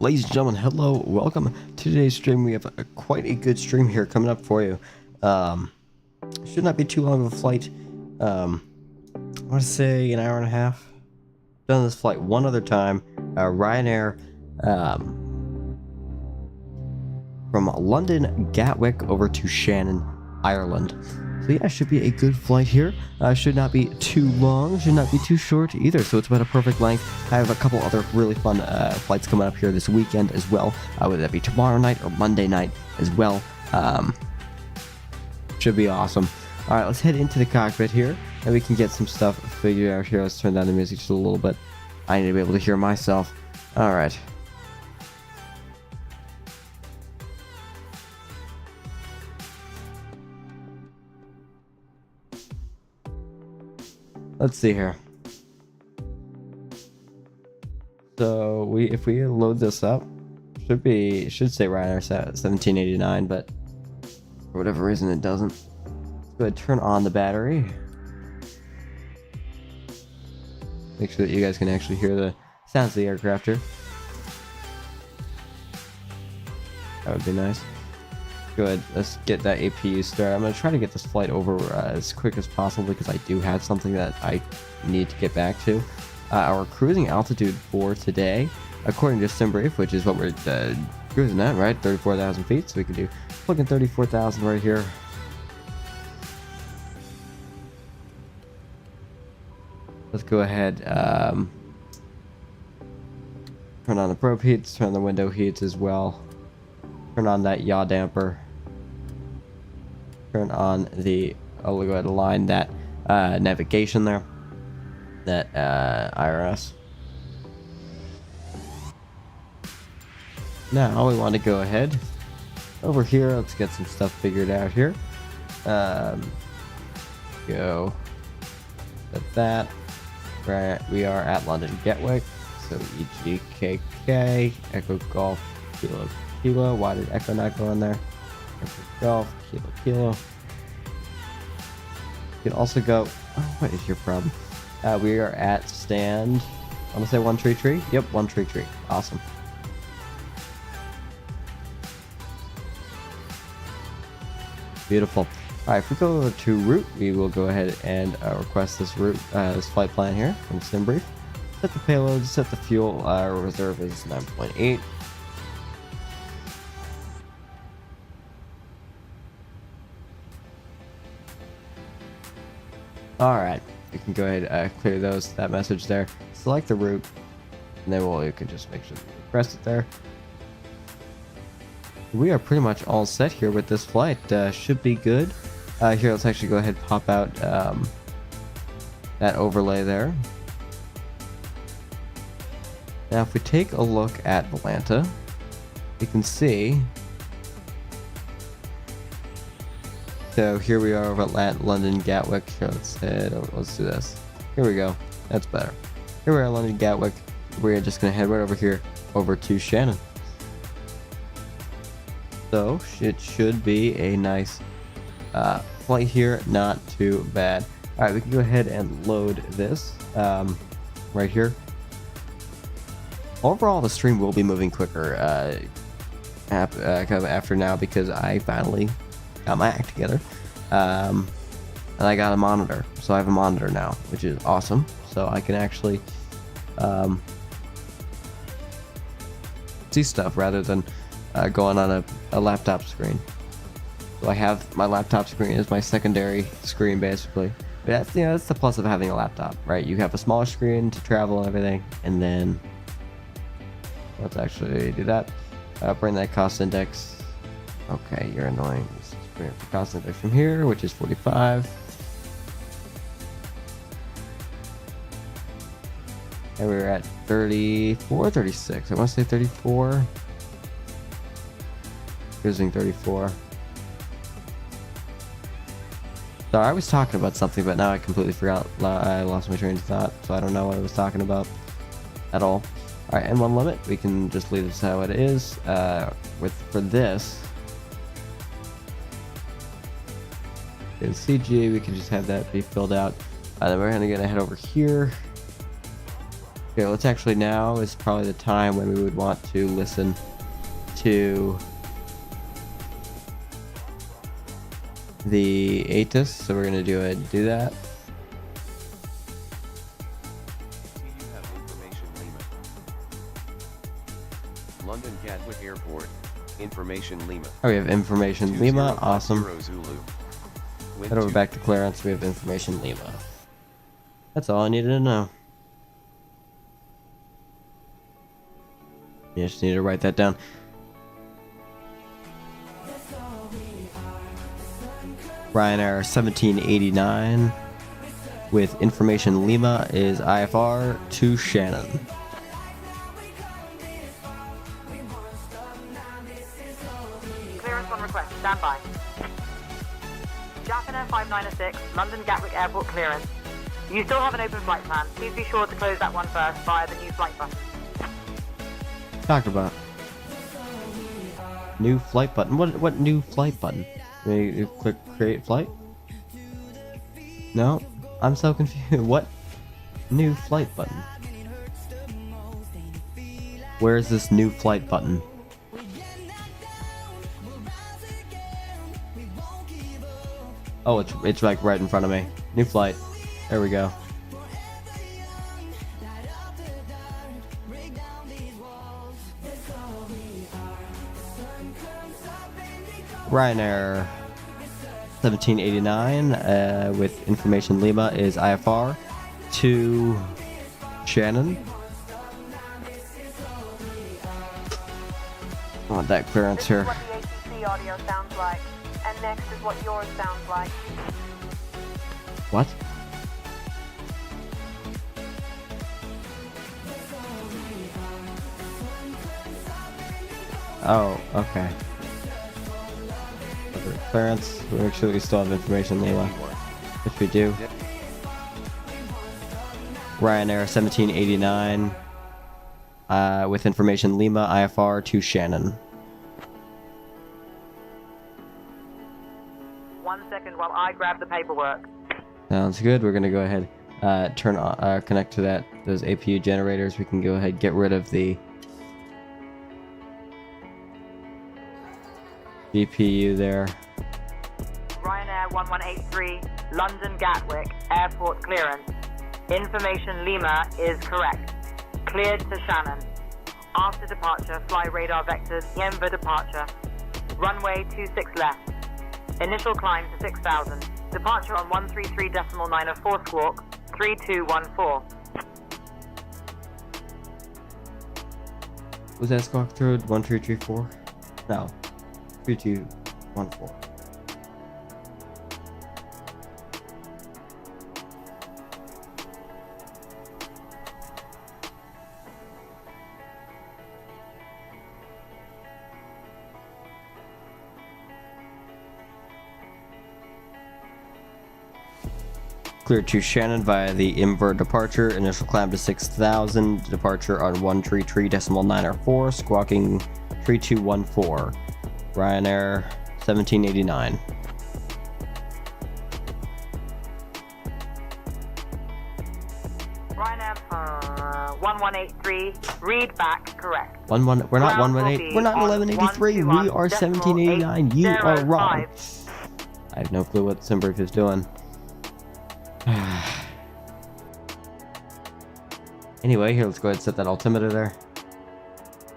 Ladies and gentlemen, hello, welcome to today's stream. We have quite a good stream here coming up for you. Should not be too long of a flight. I want to say an hour and a half. Done this flight one other time. Ryanair from London Gatwick over to Shannon, Ireland. So yeah, should be a good flight here. Should not be too long, should not be too short either. So it's about a perfect length. I have a couple other really fun flights coming up here this weekend as well. Whether that be tomorrow night or Monday night as well. Should be awesome. All right, let's head into the cockpit here, and we can get some stuff figured out here. Let's turn down the music just a little bit. I need to be able to hear myself. All right. Let's see here. So if we load this up, should say Ryanair 1789, but for whatever reason it doesn't. Let's go ahead and turn on the battery. Make sure that you guys can actually hear the sounds of the aircraft here. That would be nice. Go ahead, let's get that APU started. I'm going to try to get this flight over as quick as possible because I do have something that I need to get back to. Our cruising altitude for today, according to SimBrief, which is what we're cruising at, right? 34,000 feet. So we can do plug in 34,000 right here. Let's go ahead, turn on the probe heats, turn on the window heats as well. Turn on that yaw damper. Turn on the, we'll go ahead and align that navigation there. That IRS. Now we want to go ahead over here. Let's get some stuff figured out here. Go at that. Right, we are at London Gatwick. So EGKK, Echo Golf, Kilo Kilo. Why did Echo not go in there? Echo Golf, Kilo Kilo. You can also go. Oh, what is your problem? We are at stand. I want to say one tree. Yep, one tree. Awesome. Beautiful. All right, if we go to route, we will go ahead and request this route, this flight plan here from SimBrief. Set the payload, set the fuel. Reserve is 9.8. All right, you can go ahead clear that message there. Select the route, and then you can just make sure that you press it there. We are pretty much all set here with this flight. Should be good. Here, let's actually go ahead and pop out that overlay there. Now, if we take a look at Atlanta, you can see. So here we are over at London Gatwick. Here, let's do this. Here we go. That's better. Here we are at London Gatwick. We're just gonna head right over here, over to Shannon. So it should be a nice flight here. Not too bad. All right, we can go ahead and load this right here. Overall, the stream will be moving quicker kind of after now because I finally got my act together, and I got a monitor. So I have a monitor now, which is awesome. So I can actually see stuff rather than going on a laptop screen. So I have my laptop screen as my secondary screen, basically. But that's the plus of having a laptop, right? You have a smaller screen to travel and everything, and then let's actually do that. Bring that cost index. Okay, you're annoying. Let's bring up the cost index from here, which is 45. And we're at 34, 36. I want to say 34. Cruising 34. So I was talking about something, but now I completely forgot. I lost my train of thought, so I don't know what I was talking about at all. All right, N1 limit. We can just leave this how it is. For this, in CG, we can just have that be filled out. Then we're gonna head over here. Okay, let's actually, now is probably the time when we would want to listen to the ATIS, so we're gonna do that. You have information Lima. London Gatwick Airport. Information Lima. Oh, we have information Lima. Awesome. Zulu. Head over back to clearance. We have information Lima. That's all I needed to know. You just need to write that down. Ryanair 1789 with information Lima is IFR to Shannon. Clearance on request, stand by. Ryanair 5906, London Gatwick Airport clearance. You still have an open flight plan. Please be sure to close that one first via the new flight button. Talked about new flight button. What new flight button? You click create flight? No, I'm so confused. What new flight button? Where is this new flight button? Oh, it's like right in front of me. New flight. There we go. Ryanair 1789 with information Lima is IFR to Shannon. I want that clearance here. This is what the ATC audio sounds like, and next is what yours sounds like. What? Oh, okay. Clearance. We'll make sure we still have information Lima. If we do. Ryanair 1789 with information Lima IFR to Shannon. 1 second while I grab the paperwork. Sounds good. We're gonna go ahead turn on connect to those APU generators. We can go ahead get rid of the GPU there. Ryanair 1183, London Gatwick, airport clearance. Information Lima is correct. Cleared to Shannon. After departure, fly radar vectors, Yenva departure. Runway 26 left. Initial climb to 6,000. Departure on 133.904 squawk, 3214. Was that squawk through 1334? No. 3214. Clear to Shannon via the invert departure. Initial climb to 6,000. Departure on 133.904. Squawking 3214. Ryanair 1789. Ryanair 1183, read back correct. We're not Ground 118. will We're not be on 1183. We are 1789. You are wrong. I have no clue what Simbrief is doing. Anyway, here, let's go ahead and set that altimeter there.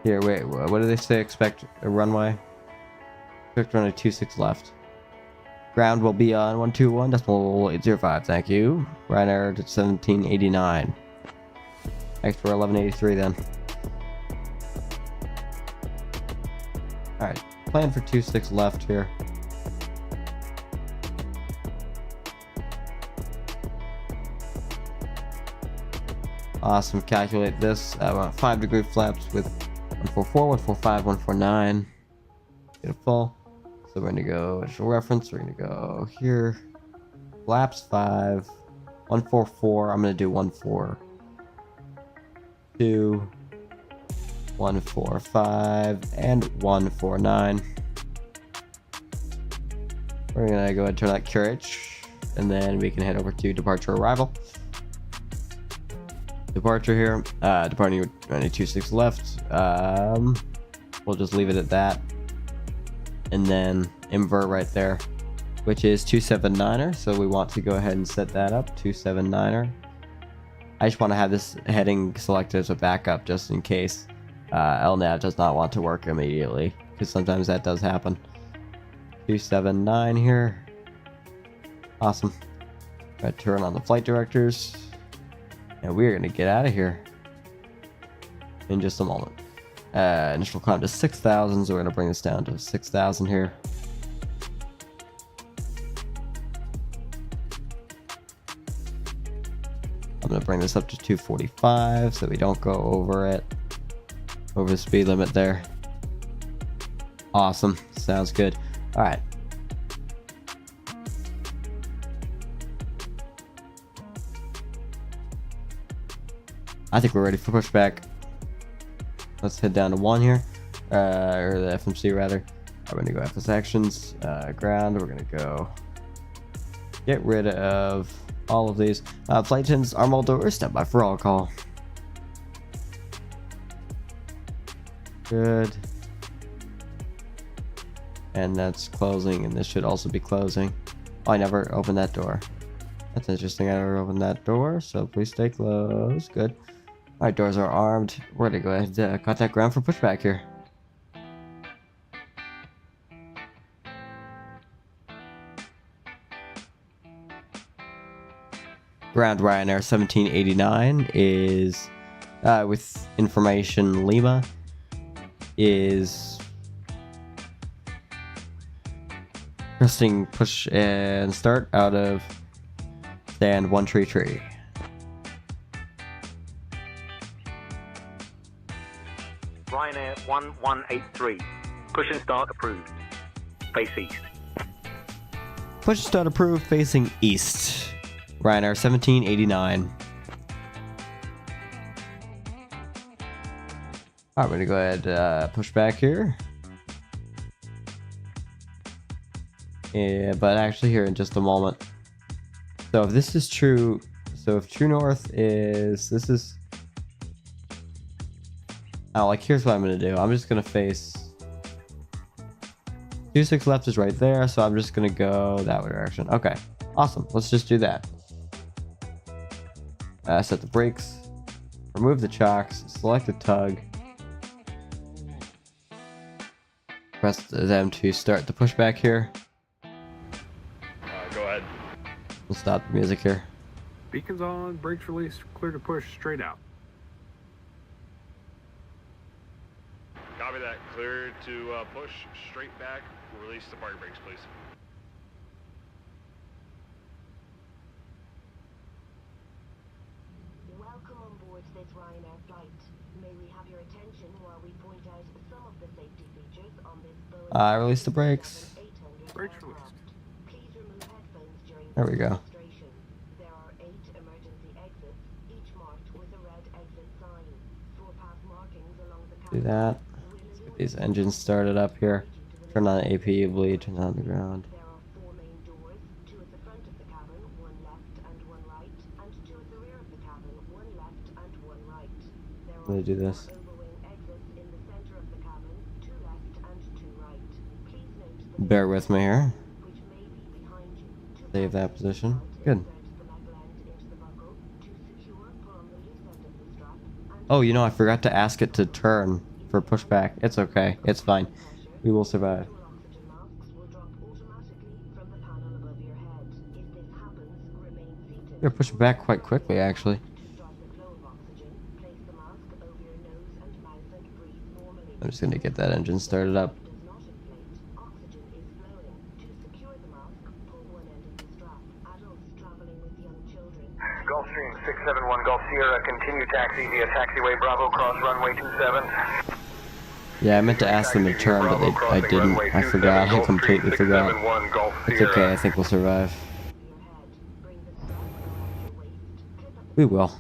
Here, wait, what do they say? Expect a runway? Expect runway 26 left. Ground will be on 121.805. Thank you. Ryanair to 1789. Next, we're 1183 then. Alright, plan for 26 left here. Awesome. Calculate this. I want 5-degree flaps with 144, 145, 149. Beautiful. So we're going to go additional reference. We're going to go here. Flaps 5, 144. I'm going to do 142, 145, and 149. We're going to go ahead and turn on QRH, and then we can head over to departure arrival. departure here. Departing 926 left. We'll just leave it at that. And then invert right there, which is 279er. So we want to go ahead and set that up, 279er. I just want to have this heading selected as a backup just in case LNAV does not want to work immediately, because sometimes that does happen. 279 here. Awesome. Got to turn on the flight directors. And we're going to get out of here in just a moment. Initial climb to 6,000, so we're going to bring this down to 6,000 here. I'm going to bring this up to 245 so we don't go over the speed limit there. Awesome. Sounds good. All right. I think we're ready for pushback. Let's head down to 1 here, or the FMC rather. I'm going to go FS actions, ground. We're going to go get rid of all of these. Flight attendants, arm doors, stand by for all call. Good. And that's closing, and this should also be closing. Oh, I never opened that door. That's interesting. I never opened that door, so please stay closed. Good. Alright, doors are armed. We're gonna go ahead and contact ground for pushback here. Ground Ryanair 1789 is, with information Lima, is pressing push and start out of stand 1 tree. Ryanair 1183. Push and start approved. Face east. Push and start approved, facing east. Ryanair 1789. Alright, we're gonna go ahead push back here. Yeah, but actually here in just a moment. So if this is true, so if true north is, this is, oh, like here's what I'm gonna do. I'm just gonna face 26 left is right there, so I'm just gonna go that direction. Okay, awesome. Let's just do that. Set the brakes, remove the chocks, select the tug, press them to start the pushback here. Go ahead. We'll stop the music here. Beacons on, brakes released, clear to push straight out. Copy that. Clear to push straight back. Release the park brakes, please. Welcome on board this Ryanair flight. May we have your attention while we point out some of the safety features on this Boeing Release the brakes. 800 Brakes aircraft. released. Please remove headphones during There we go. demonstration. There are 8 emergency exits, each marked with a red exit sign. Four-path markings along the Do that. Let's get these engines started up here. Turn on the AP bleed, turn on the ground. There are 4 main doors, 2 at the front of the cabin, 1 left and 1 right, and 2 at the rear of the cabin, 1 left and 1 right. There I'm gonna do this. are overwing exits in the center of the cabin, 2 left and 2 right. Please note the Bear with me here. which may be behind you. To Save that position. Good. insert the metal end into the buckle. To secure, pull on the loose end of the strap. And Oh, you know, I forgot to ask it to turn for pushback. It's okay. It's fine. We will survive. dual oxygen masks will drop automatically from the panel above your head. If this happens, remain seated. You're pushing back quite quickly, actually. To start the flow of oxygen, place the mask over your nose and mouth and breathe normally. I'm just gonna get that engine started up. Does not inflate. Oxygen is flowing. To secure the mask, pull one end of the strap. Adults traveling with young children. Gulfstream 671 Gulf Sierra, continue taxi via taxiway Bravo, cross runway 27. Yeah, I meant to ask them to turn, but I didn't. I forgot. I completely forgot. It's okay. I think we'll survive. Your head. Bring the strap around your waist. Clip up We will. and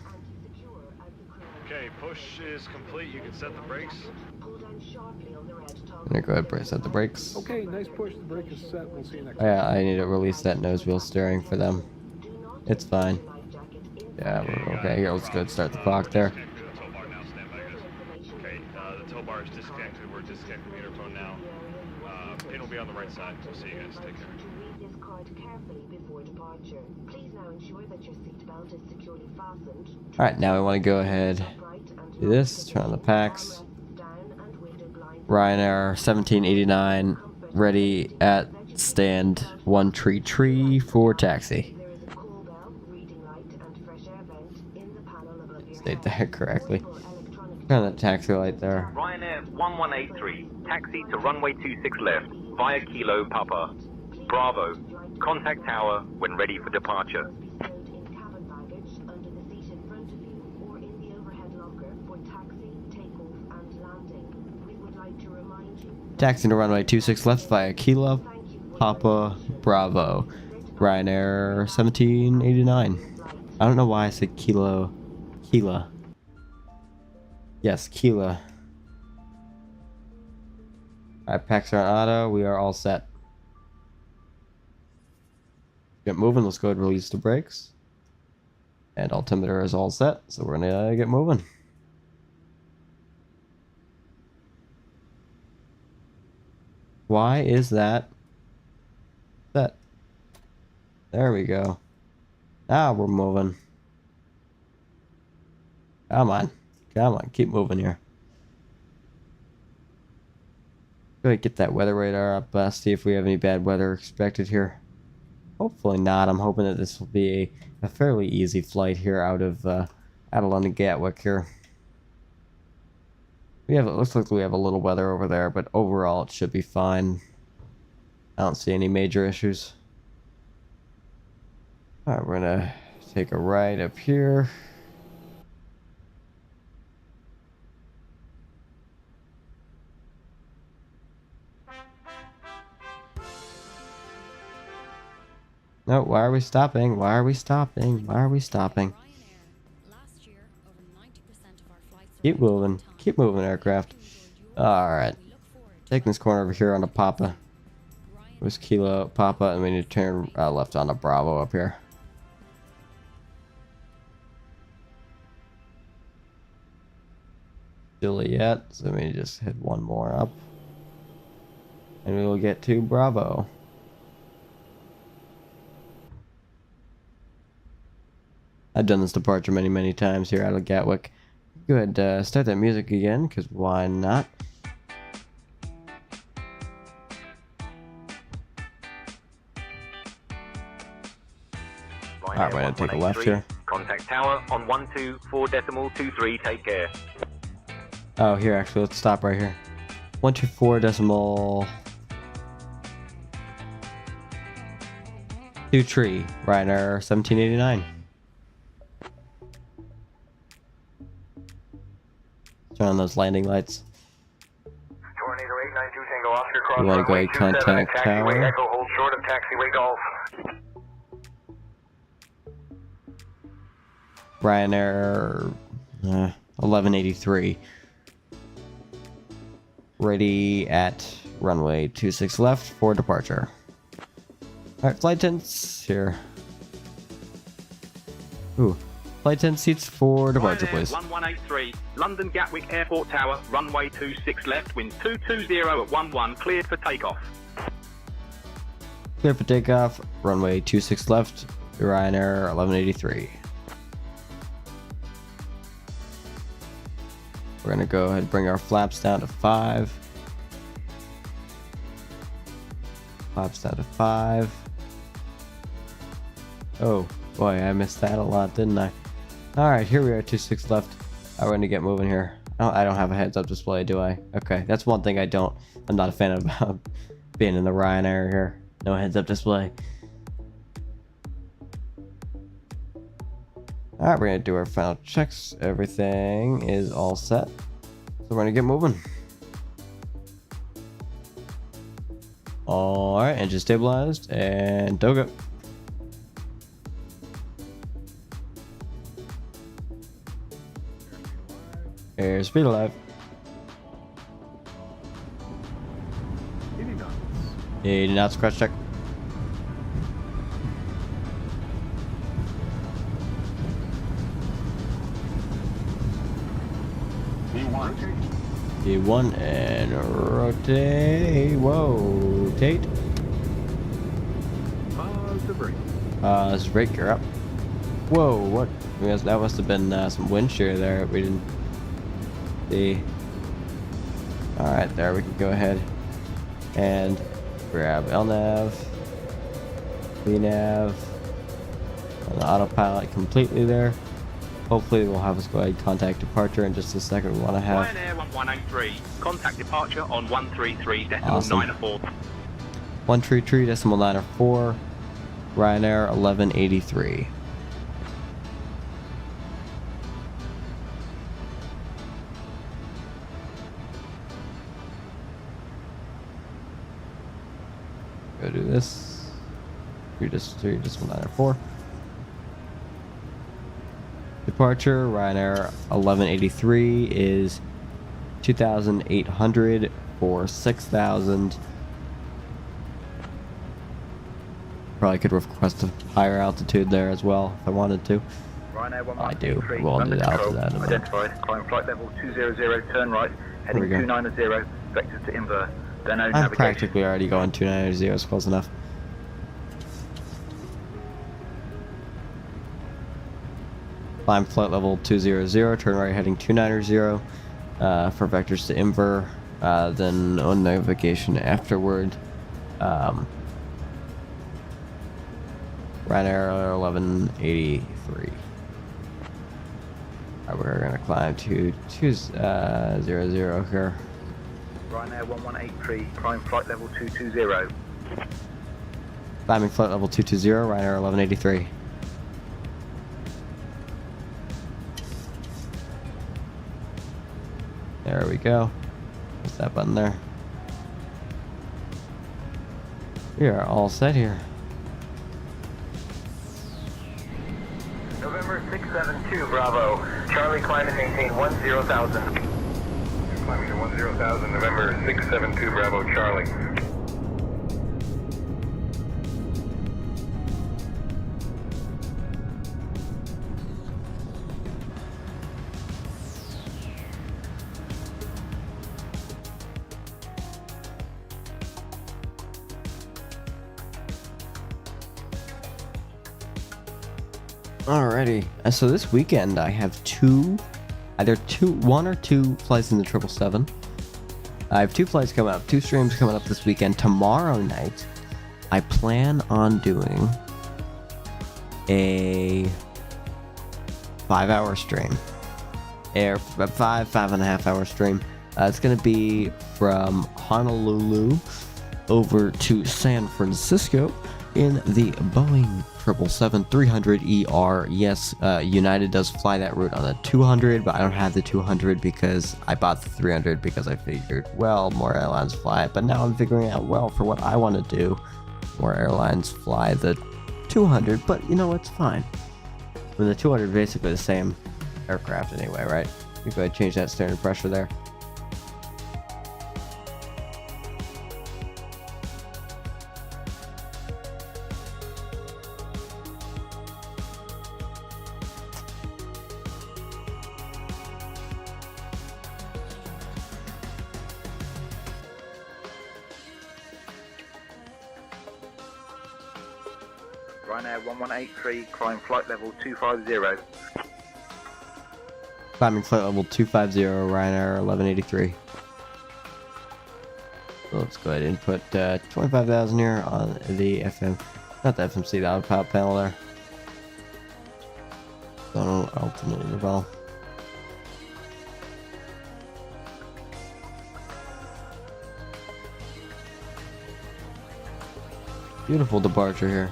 secure as the crew. Okay, push is complete. You can set the brakes. Pull down sharply on the red toggle. I'm gonna go ahead and set the brakes. Okay, nice push. The brake is set. We'll see you next Yeah, I need to release that nose wheel steering for them. Do not It's fine. life jacket in Yeah, we're okay. Here, let's go start the clock there. The tow bar now, stand by, guys. Okay, the tow bar is disconnected. We're disconnecting the interphone now. Pin will be on the right side. We'll see you guys. Take care. To read this card carefully before departure. Please now ensure that your seatbelt is securely fastened. All right, now we want to go ahead, do this. Turn on the packs. Ryanair 1789, ready at stand 133 for taxi. There is a call bell, reading light, and fresh air vent in the panel above your State head. that correctly. For electronic Turn the taxi light there. Ryanair 1183, taxi to runway 26 left, via Kilo Papa. Bravo, contact tower when ready for departure. stowed in cabin baggage under the seat in front of you or in the overhead locker for taxi, takeoff, and landing. We would like to remind you. Taxi to runway 26 left via Kilo Papa Bravo. Ryanair 1789. I don't know why I said Kilo. Kila. Yes, Kila. Alright, packs are on auto. We are all set. Get moving. Let's go ahead and release the brakes. And altimeter is all set, so we're gonna get moving. Why is that set? There we go. Now we're moving. Come on. Come on. Keep moving here. Go ahead, get that weather radar up. See if we have any bad weather expected here. Hopefully not. I'm hoping that this will be a fairly easy flight here out of London Gatwick here. It looks like we have a little weather over there, but overall it should be fine. I don't see any major issues. Alright, we're gonna take a ride up here. No, why are we stopping? Why are we stopping? Why are we stopping? Keep moving. Keep moving, aircraft. Alright. Taking this corner over here on the Papa. It was Kilo Papa, and we need to turn left on the Bravo up here. Still yet, so we just hit one more up. And we will get to Bravo. I've done this departure many times here out of Gatwick. Go ahead, start that music again, because why not? Alright, we're going to take a left here. Contact tower on 124.23, take care. Oh, here, actually, let's stop right here. 124.23, Ryanair 1789. Turn on those landing lights. Tornado 892 Tango Oscar cross You want to go runway ahead, contact 27, tower. taxiway Echo, hold short of taxiway Golf. Ryanair 1183. Ready at runway 26 left for departure. Alright, flight attendants here. Ooh. Flight attendant seats for departure, Ryanair please. 1183, London Gatwick Airport Tower, runway 26 left, wind 220 at 11, cleared for takeoff. Clear for takeoff, runway 26 left, Ryanair 1183. We're gonna go ahead and bring our flaps down to 5. Flaps down to 5. Oh boy, I missed that a lot, didn't I? Alright, here we are, 26 left. We're gonna get moving here. I don't have a heads-up display, do I? Okay, that's one thing I'm not a fan of being in the Ryanair here. No heads-up display. Alright, we're gonna do our final checks. Everything is all set. So we're gonna get moving. Alright, engine stabilized, and toga. Airspeed alive. 80 knots. 80 knots, crash check. D1 and rotate. Whoa, Tate. This brake gear up. Whoa, what? Yes, that must have been some wind shear there. We didn't see. Alright, there we can go ahead and grab LNAV, VNAV, and the autopilot completely there. Hopefully we'll have us go ahead and contact departure in just a second. We want to have Ryanair 1183, contact departure on 133.94. Awesome. 133.94, Ryanair 1183. Go do this. You're just 194. Departure Ryanair 1183 is 2,800 for 6,000. Probably could request a higher altitude there as well if I wanted to. Ryanair I do. I will do the altitude in a minute. Identified. Climb flight level 200, turn right, heading Here we go. 290, vectors to invert. Then I'm navigation. practically already going 290, it's close enough. Climb flight level 200, turn right heading 290 for vectors to invert, then on navigation afterward. Ryanair 1183. Alright, we're gonna climb to 200 here. Ryanair 1183, climb flight level 220. Climbing flight level 220, Ryanair 1183. There we go. What's that button there? We are all set here. November 672, Bravo. Charlie, climb and maintain 10,000. Climbing to 10,000, November 672, Bravo, Charlie. Alrighty, so this weekend I have one or two flights in the 777. I have two flights coming up, two streams coming up this weekend. Tomorrow night, I plan on doing a 5-hour stream. Five and a half hour stream. It's going to be from Honolulu over to San Francisco in the Boeing 777-300ER. Yes, United does fly that route on the 200, but I don't have the 200 because I bought the 300 because I figured, well, more airlines fly it. But now I'm figuring out, well, for what I want to do, more airlines fly the 200, but you know, it's fine. I mean, the 200 is basically the same aircraft anyway, right? You go ahead and change that standard pressure there. Ryanair 1183, climb flight level 250. Climbing flight level 250, Ryanair 1183. So let's go ahead and put 25,000 here on the FM, not the FMC, the autopilot panel there. Zonal alternate interval. Beautiful departure here.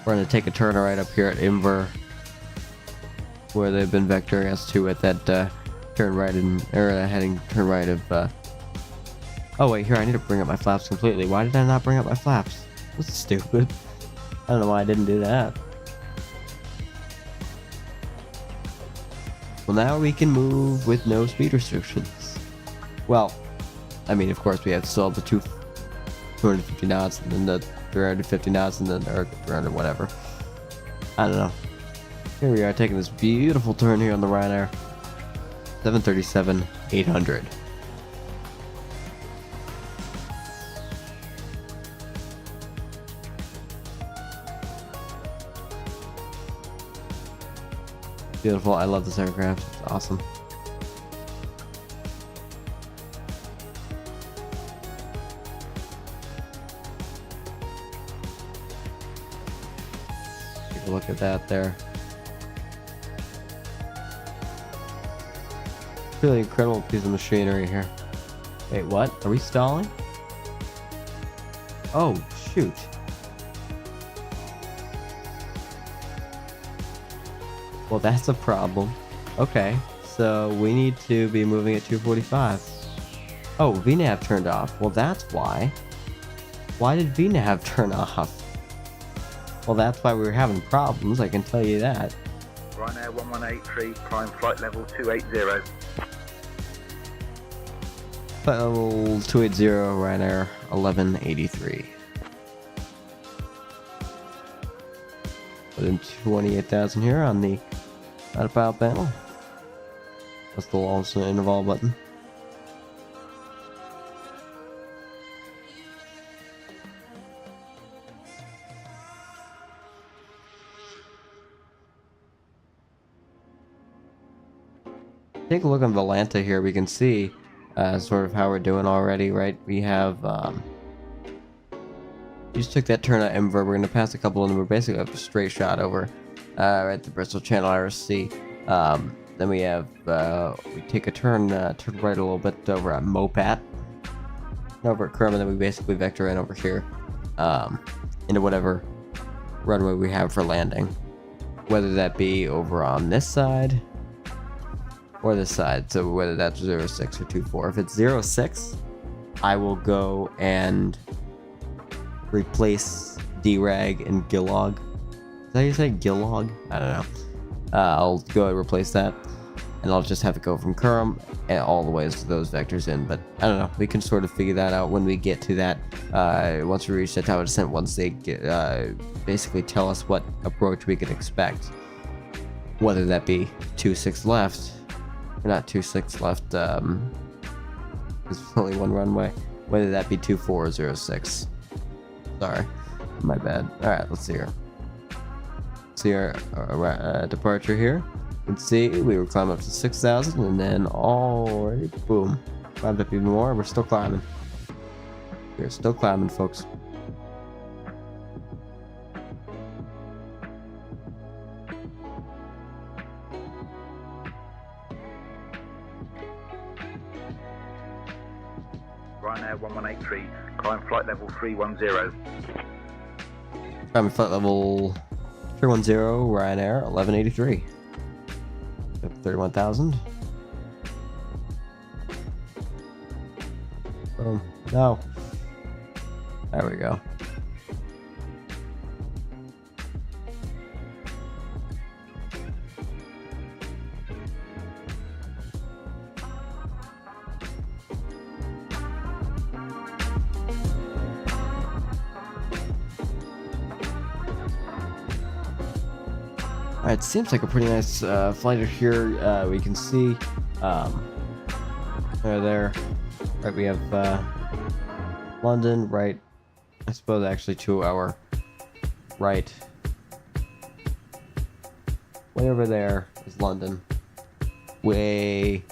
We're going to take a turn right up here at Inver, where they've been vectoring us to at that turn right heading turn right of. Oh wait, here I need to bring up my flaps completely. Why did I not bring up my flaps? That's stupid. I don't know why I didn't do that. Well, now we can move with no speed restrictions. Well, I mean, of course we have still the 250 knots and then the 350 knots and then or 300 whatever. I don't know. Here we are taking this beautiful turn here on the Ryanair 737-800. Beautiful. I love this aircraft. It's awesome. Take a look at that there. Really incredible piece of machinery here. Wait, what? Are we stalling? Oh, shoot. Well, that's a problem. Okay, so we need to be moving at 245. Oh, VNAV turned off. Well, that's why. Why did VNAV turn off? Well, that's why we were having problems, I can tell you that. Ryanair 1183, climb flight level 280. Flight level 280, Ryanair 1183. Put in 28,000 here on the autopilot panel. That's the launch interval button. Take a look on Volanta here. We can see sort of how we're doing already, right? We have we just took that turn at Emver. We're going to pass a couple of them. We're basically up a straight shot over at the Bristol Channel RSC. Then we have we take a turn turn right a little bit over at Mopat, over at Crum, and then we basically vector in over here into whatever runway we have for landing, whether that be over on this side or this side. So whether that's 06 or 24. If it's 06, I will go and replace D-Rag and Gillog. Is that how you say Gillog? I don't know. I'll go and replace that, and I'll just have to go from Curram and all the ways to those vectors in. But I don't know. We can sort of figure that out when we get to that. Once we reach that tower descent, once they get, basically tell us what approach we can expect, whether that be 26 left. Not 26 left, there's only one runway. Whether that be 24 or 06. Sorry, my bad. Alright, let's see here. See our departure here. You can see we were climbing up to 6,000 and then already, boom, climbed up even more. We're still climbing. We're still climbing, folks. Ryanair 1183, climb flight level 310. Climbing flight level 310, Ryanair 1183. 31,000. Boom. No. There we go. It seems like a pretty nice flighter here. We can see there. Right, we have London, right? I suppose actually 2 hour right. Way over there is London. Way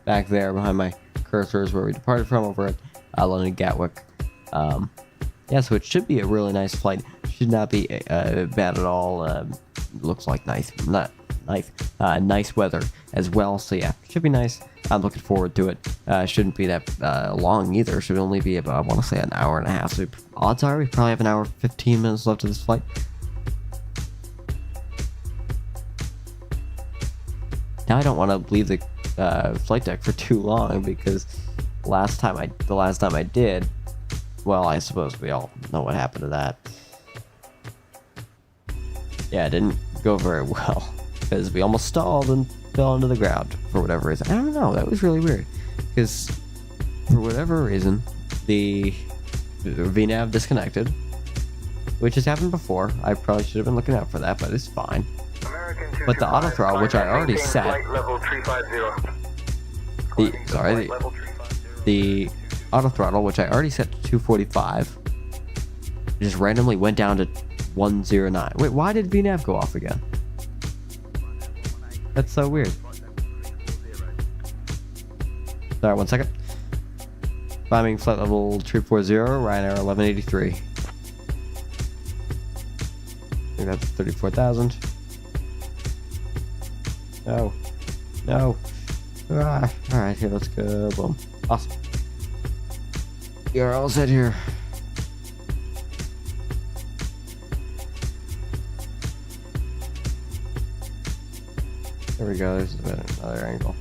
back there behind my cursor is where we departed from, over at London Gatwick. Yeah, so it should be a really nice flight. Should not be bad at all. Looks like nice weather as well. So yeah, should be nice. I'm looking forward to it. Shouldn't be that long either. Should only be about, I want to say, an hour and a half. So odds are we probably have an hour 15 minutes left of this flight. Now I don't want to leave the flight deck for too long, because the last time I did, well, I suppose we all know what happened to that. Yeah, it didn't go very well, because we almost stalled and fell into the ground for whatever reason. I don't know, that was really weird, because for whatever reason, the VNAV disconnected, which has happened before. I probably should have been looking out for that, but it's fine. American But the auto throttle, which I already maintain set, flight level 350. the auto throttle, which I already set to 245, just randomly went down to 109. Wait, why did VNAV go off again? That's so weird. Sorry, 1 second. Climbing flight level 340, Ryanair 1183. I think that's 34,000. No. No. Alright, here, let's go. Boom. Awesome. You're all set here. There we go, there's another angle.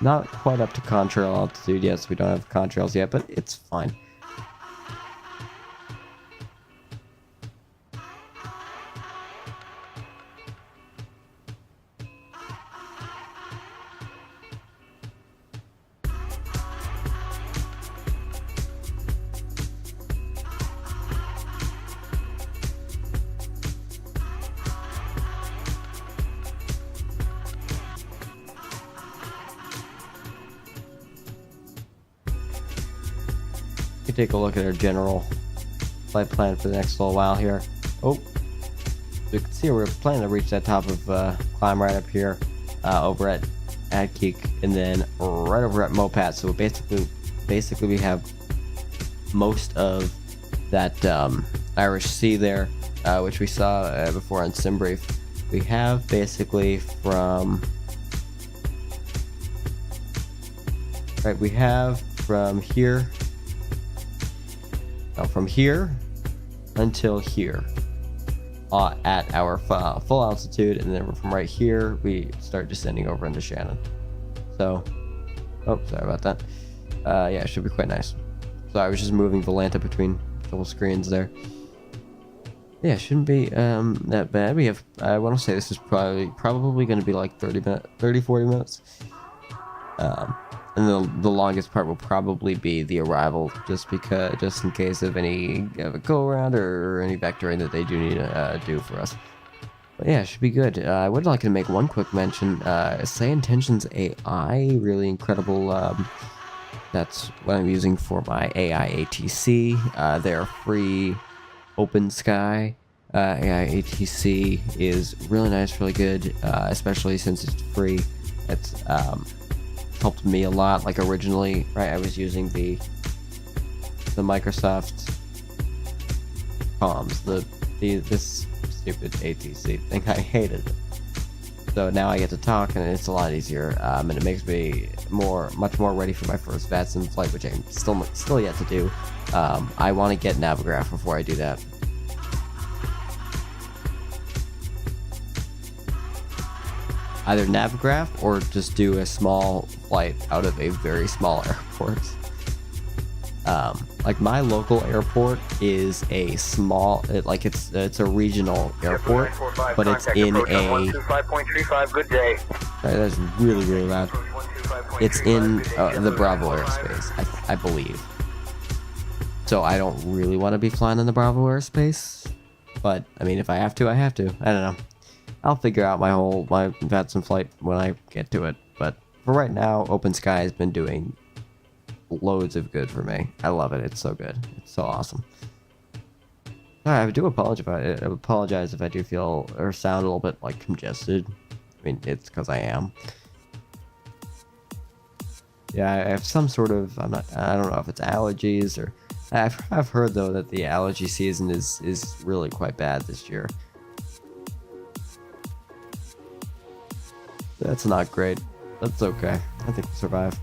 Not quite up to contrail altitude, yes, we don't have contrails yet, but it's fine. Take a look at our general flight plan for the next little while here. Oh, you can see we're planning to reach that top of climb right up here over at Gatwick, and then right over at Mopat. So basically we have most of that Irish Sea there, which we saw before on SimBrief. We have basically from here. From here until here at our full altitude, and then from right here we start descending over into Shannon. So, oh, sorry about that. Yeah, it should be quite nice. So I was just moving Volanta between full screens there. Yeah, it shouldn't be that bad. We have, I want to say this is probably going to be like 40 minutes. And the longest part will probably be the arrival, just in case of any go around or any vectoring that they do need to do for us. But yeah, it should be good. I would like to make one quick mention. Say Intentions AI, really incredible. That's what I'm using for my AI ATC. They're free, open sky. AI ATC is really nice, really good, especially since it's free. It's helped me a lot. Like originally, right, I was using the Microsoft comms, this stupid ATC thing. I hated it. So now I get to talk, and it's a lot easier, and it makes me much more ready for my first VATS in flight, which I'm still yet to do. I want to get Navigraph before I do that. Either Navigraph or just do a small flight out of a very small airport. Like my local airport is a small, it's a regional airport, but it's in a. 125.35, good day. That's really, really loud. It's in the Bravo airspace, I believe. So I don't really want to be flying in the Bravo airspace, but I mean, if I have to, I have to. I don't know. I'll figure out my VATS in flight when I get to it. But for right now, Open Sky has been doing loads of good for me. I love it. It's so good. It's so awesome. I do apologize if I do feel or sound a little bit like congested. I mean, it's because I am. Yeah, I have some sort of, I don't know if it's allergies or, I've heard though that the allergy season is really quite bad this year. That's not great. That's okay. I think we'll survive.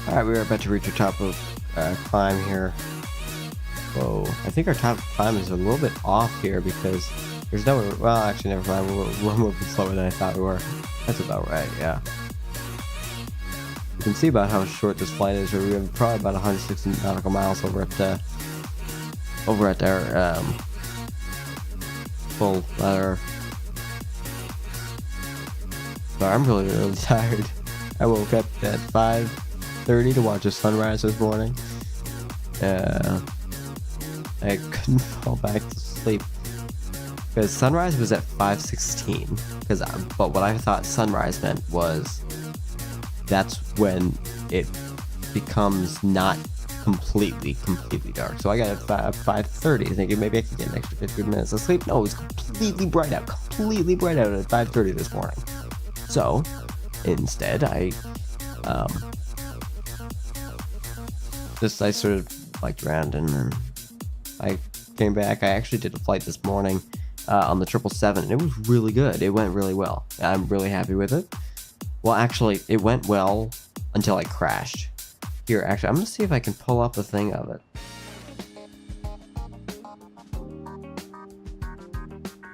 Alright, we're about to reach the top of climb here. Whoa, I think our top climb is a little bit off here because there's no, well, actually never mind, we're moving slower than I thought we were. That's about right, yeah. You can see about how short this flight is. We have probably about 160 nautical miles over at our full ladder. So I'm really tired. I woke up at 5:30 to watch a sunrise this morning. I couldn't fall back to sleep because sunrise was at 5:16. But what I thought sunrise meant was that's when it becomes not completely dark. So I got at 5:30 thinking maybe I could get an extra 15 minutes of sleep. No, it was completely bright out at 5:30 this morning. So instead I sort of liked around and then I came back. I actually did a flight this morning on the 777 and it was really good. It went really well. I'm really happy with it. Well, actually, it went well until I crashed. Here, actually, I'm gonna see if I can pull up a thing of it.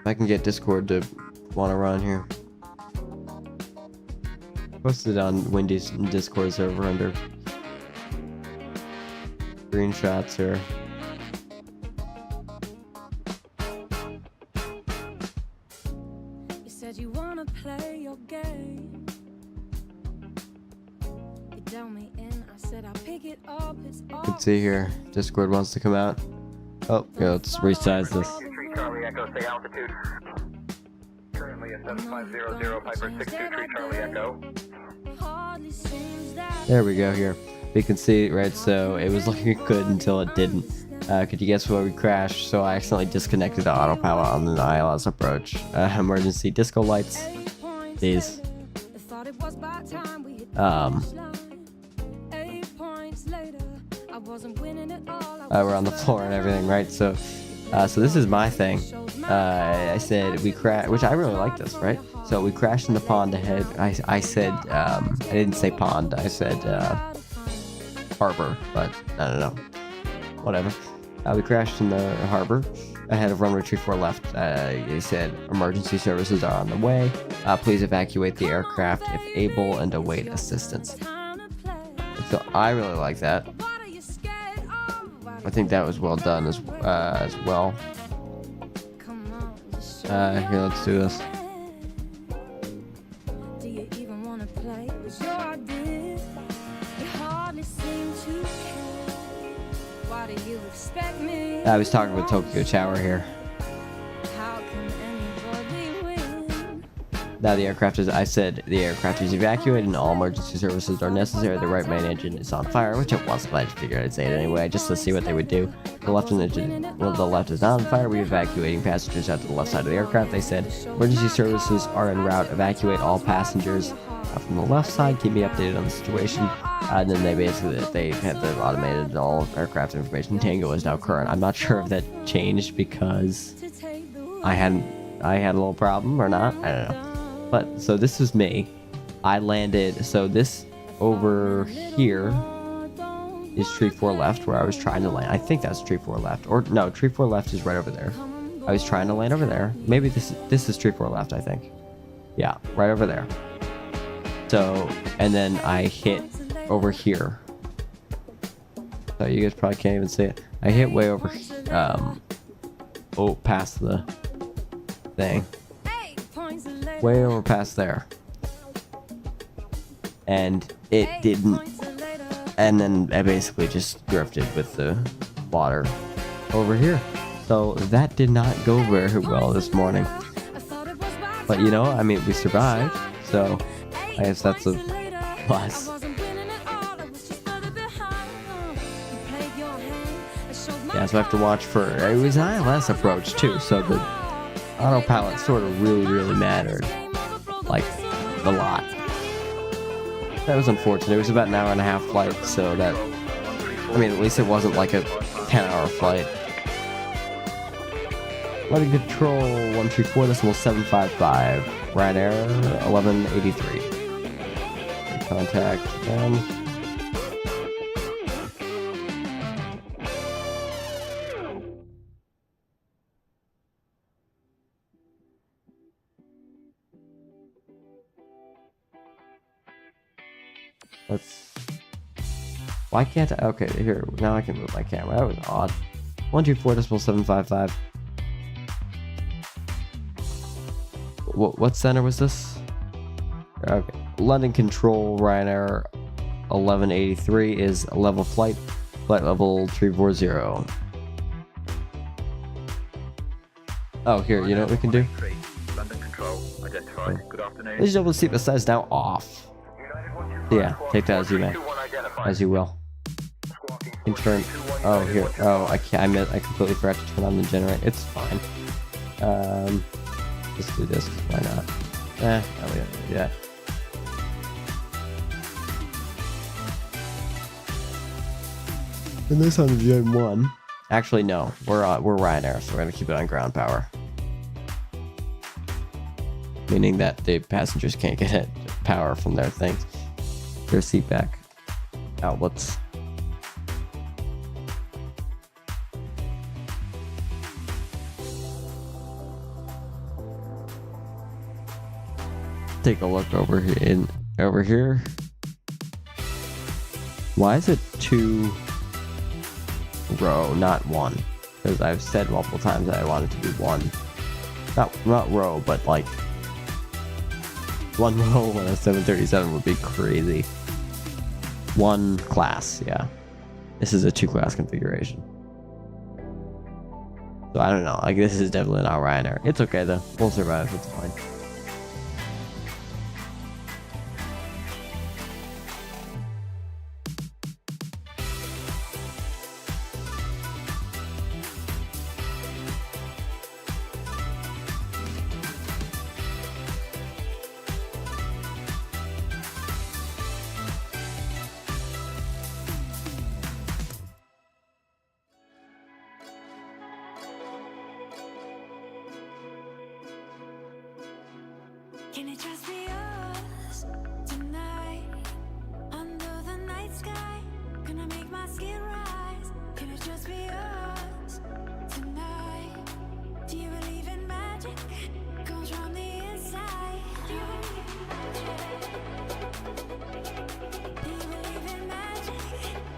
If I can get Discord to want to run here. Posted on Wendy's Discord server under screenshots here. You said you wanna play your game. You tell me in, I said I'll pick it up. It's all. Let's see here. Discord wants to come out. Oh, yeah, let's resize this. 63 Charlie Echo, stay altitude. Currently at 7500 Piper 623 Charlie Echo. Hardly seems that. There we go here. You can see, right, so it was looking good until it didn't. Could you guess where we crashed? So I accidentally disconnected the autopilot on the ILS approach. Emergency disco lights. These. We're on the floor and everything, right? So this is my thing. I said we crashed, which I really like this, right? So we crashed in the pond ahead. I said, I didn't say pond, I said harbor, but I don't know. Whatever. We crashed in the harbor ahead of runway 34 left. They said emergency services are on the way. Please evacuate the aircraft if able and await assistance. So I really like that. I think that was well done as well. Here, let's do this. Do you even wanna play? Was your idea? You hardly seem to care. Why do you expect me? I was talking with Tokyo Tower here. How can anybody win? Now the aircraft is, I said the aircraft is evacuated and all emergency services are necessary. The right main engine is on fire, which it was, but I figured I'd say it anyway, just to see what they would do. The left engine, well, the left is not on fire. We're evacuating passengers out to the left side of the aircraft. They said emergency services are en route. Evacuate all passengers from the left side. Keep me updated on the situation. And then they had the automated all aircraft information. Tango is now current. I'm not sure if that changed because I had a little problem or not. I don't know. But so this is me. I landed. So this over here is tree 4 left where I was trying to land. I think that's tree 4 left. Or no, tree 4 left is right over there. I was trying to land over there. Maybe this is tree 4 left, I think. Yeah, right over there. So, and then I hit over here. So you guys probably can't even see it. I hit way over past the thing. Way over past there. And it didn't. And then I basically just drifted with the water over here. So that did not go very well this morning. But you know, I mean, we survived. So I guess that's a plus. Yeah, so I have to watch for, it was an ILS approach too. So the autopilot sort of really mattered. Like, a lot. That was unfortunate. It was about an hour and a half flight, so that, I mean, at least it wasn't like a 10-hour flight. Lighting control 134.755. Ryanair 1183. Contact them. Let's. Why can't I? Okay, here. Now I can move my camera. That was odd. 124.755. What center was this? Okay. London Control Ryanair 1183 is level flight level 340. Oh, here, you know what we can do? London Control, identified. Good afternoon. Let's double see the size now off. Yeah, take that as you may. As you will. Confirm. Oh, here. Oh, I can't. I completely forgot to turn on the generator. It's fine. Let's do this. Why not? No, we don't do that. And this on Gen 1. Actually, no. We're Ryanair, so we're gonna keep it on ground power. Meaning that the passengers can't get power from their things. Their seat back outlets. Take a look over here. Why is it 2 row, not 1? Because I've said multiple times that I want it to be 1. Not row, but like 1 row on a 737 would be crazy. 1 class, yeah. This is a 2-class configuration. So I don't know. Like, this is definitely not Ryanair. It's okay though. We'll survive. It's fine. Can it just be us tonight? Under the night sky, gonna make my skin rise. Can it just be us tonight? Do you believe in magic? Comes from the inside. Do you believe in magic? Do you believe in magic?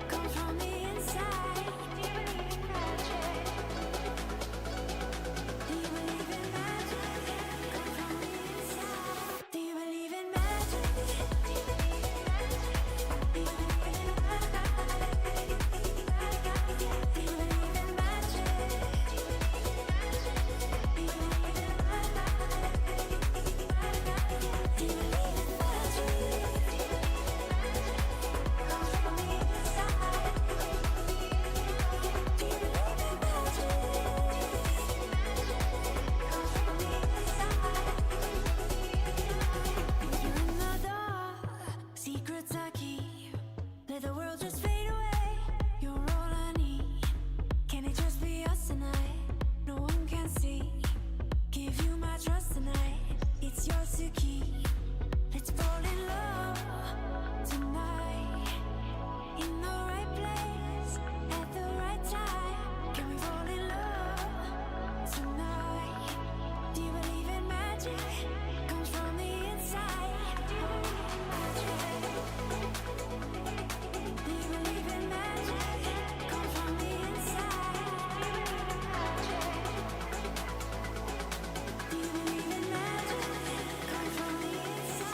Comes from the inside. Do you believe in magic? Do you believe in magic? Comes from the inside. Do you believe in magic? Do you believe in magic? Do you believe in magic? Do you believe in magic? Do you believe in magic? Do you believe in magic? Do you believe in magic? Comes from the inside. Do you believe in magic? Comes from the inside. You're in the dark, secrets I keep. Let the world just fade away. You're all I need. Can it just be us tonight? No one can see. Give you my trust tonight. It's yours to keep. Let's fall in love tonight. In the right place, at the right time. Can we fall in love tonight? Do you believe in magic? Comes from the inside. Do you believe in magic? Do you believe in magic? Comes from the inside. Do you believe in magic? Do you believe in magic? Comes from the inside.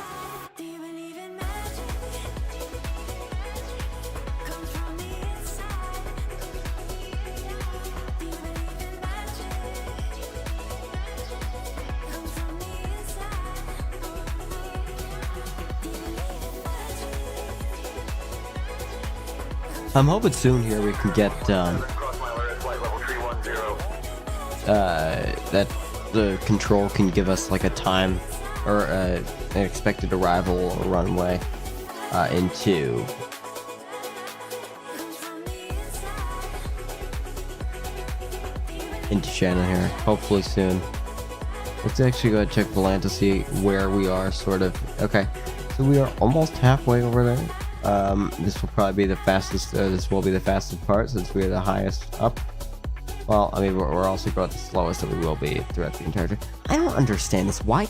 Do you believe in magic? Do you believe in magic? Comes from the inside. Do you believe in magic? Comes from the inside. Do you believe in magic? I'm hoping soon here we can get Crossmiler at flight level 310. that the control can give us like a time or an expected arrival or runway into Shannon here. Hopefully soon. Let's actually go ahead and check the land to see where we are, sort of. Okay, so we are almost halfway over there. This will probably be the fastest. This will be the fastest part since we are the highest up. Well, I mean, we're also going the slowest that we will be throughout the entire trip. I don't understand this. Why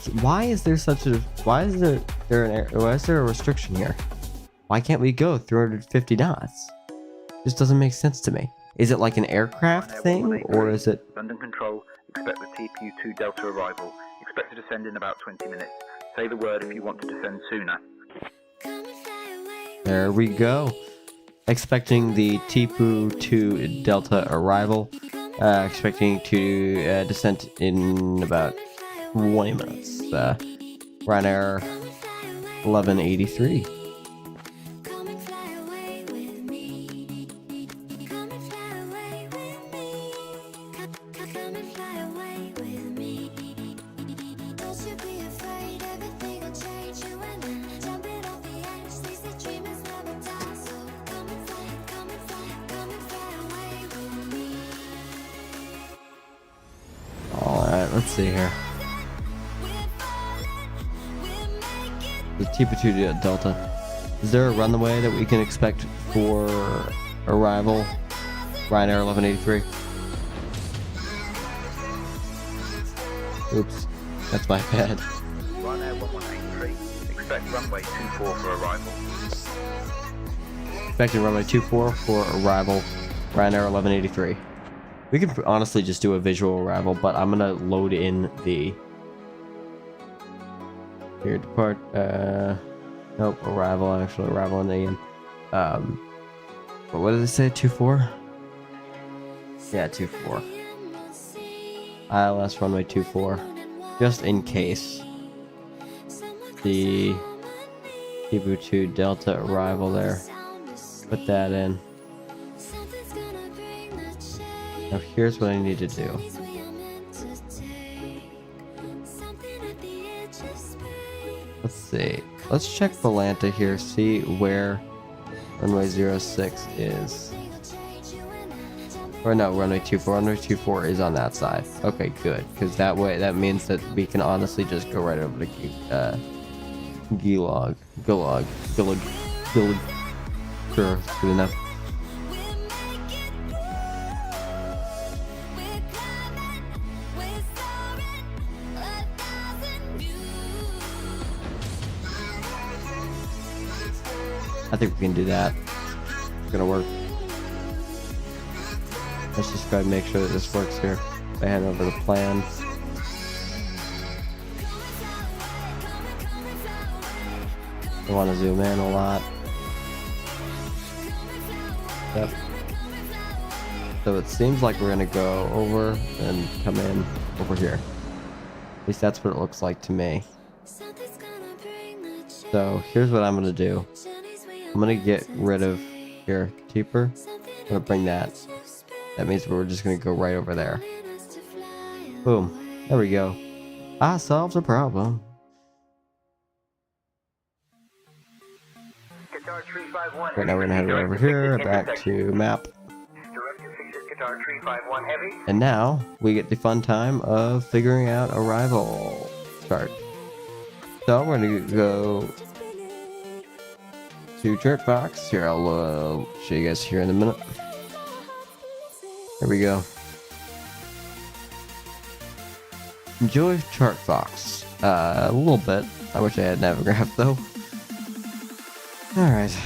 is there such a? Why is there a restriction here? Why can't we go 350 knots? This doesn't make sense to me. Is it like an aircraft thing, or is it... London Control, expect the TPU-2 Delta arrival. Expect to descend in about 20 minutes. Say the word if you want to descend sooner. There we go. Expecting the TPU-2 Delta arrival. Expecting to descend in about 20 minutes. Ryanair 1183. Alright, let's see here. The TPU-2 Delta. Is there a runway that we can expect for arrival? Ryanair 1183. Oops, that's my bad. Ryanair 1183, expect runway 24 for arrival. Expecting runway 24 for arrival. Ryanair 1183. We could honestly just do a visual arrival, but I'm gonna load in the... Here, depart, nope, arrival, actually, arrival in the but what did it say, 24? Yeah, 24. ILS runway 24, just in case. The TPU-2 Delta arrival there. Put that in. Now here's what I need to do. Let's see. Let's check Volanta here, see where runway 06 is. Or no, runway 24. Runway 24 is on that side. Okay, good. Because that way, that means that we can honestly just go right over to Gulag. Sure, that's good enough. I think we can do that. It's gonna work. Let's just go ahead and make sure that this works here. I hand over the plan. I want to zoom in a lot. Yep. So it seems like we're gonna go over and come in over here. At least that's what it looks like to me. So here's what I'm gonna do. I'm gonna get rid of here, keeper. I'm gonna bring that. That means we're just gonna go right over there. Boom. There we go. I solved a problem. Right now we're gonna head over here, back to map. And now we get the fun time of figuring out arrival chart. So we're gonna go to Jerkbox. Here, I'll show you guys here in a minute. There we go. Enjoy Chartbox. A little bit. I wish I had Navigraph though. Alright.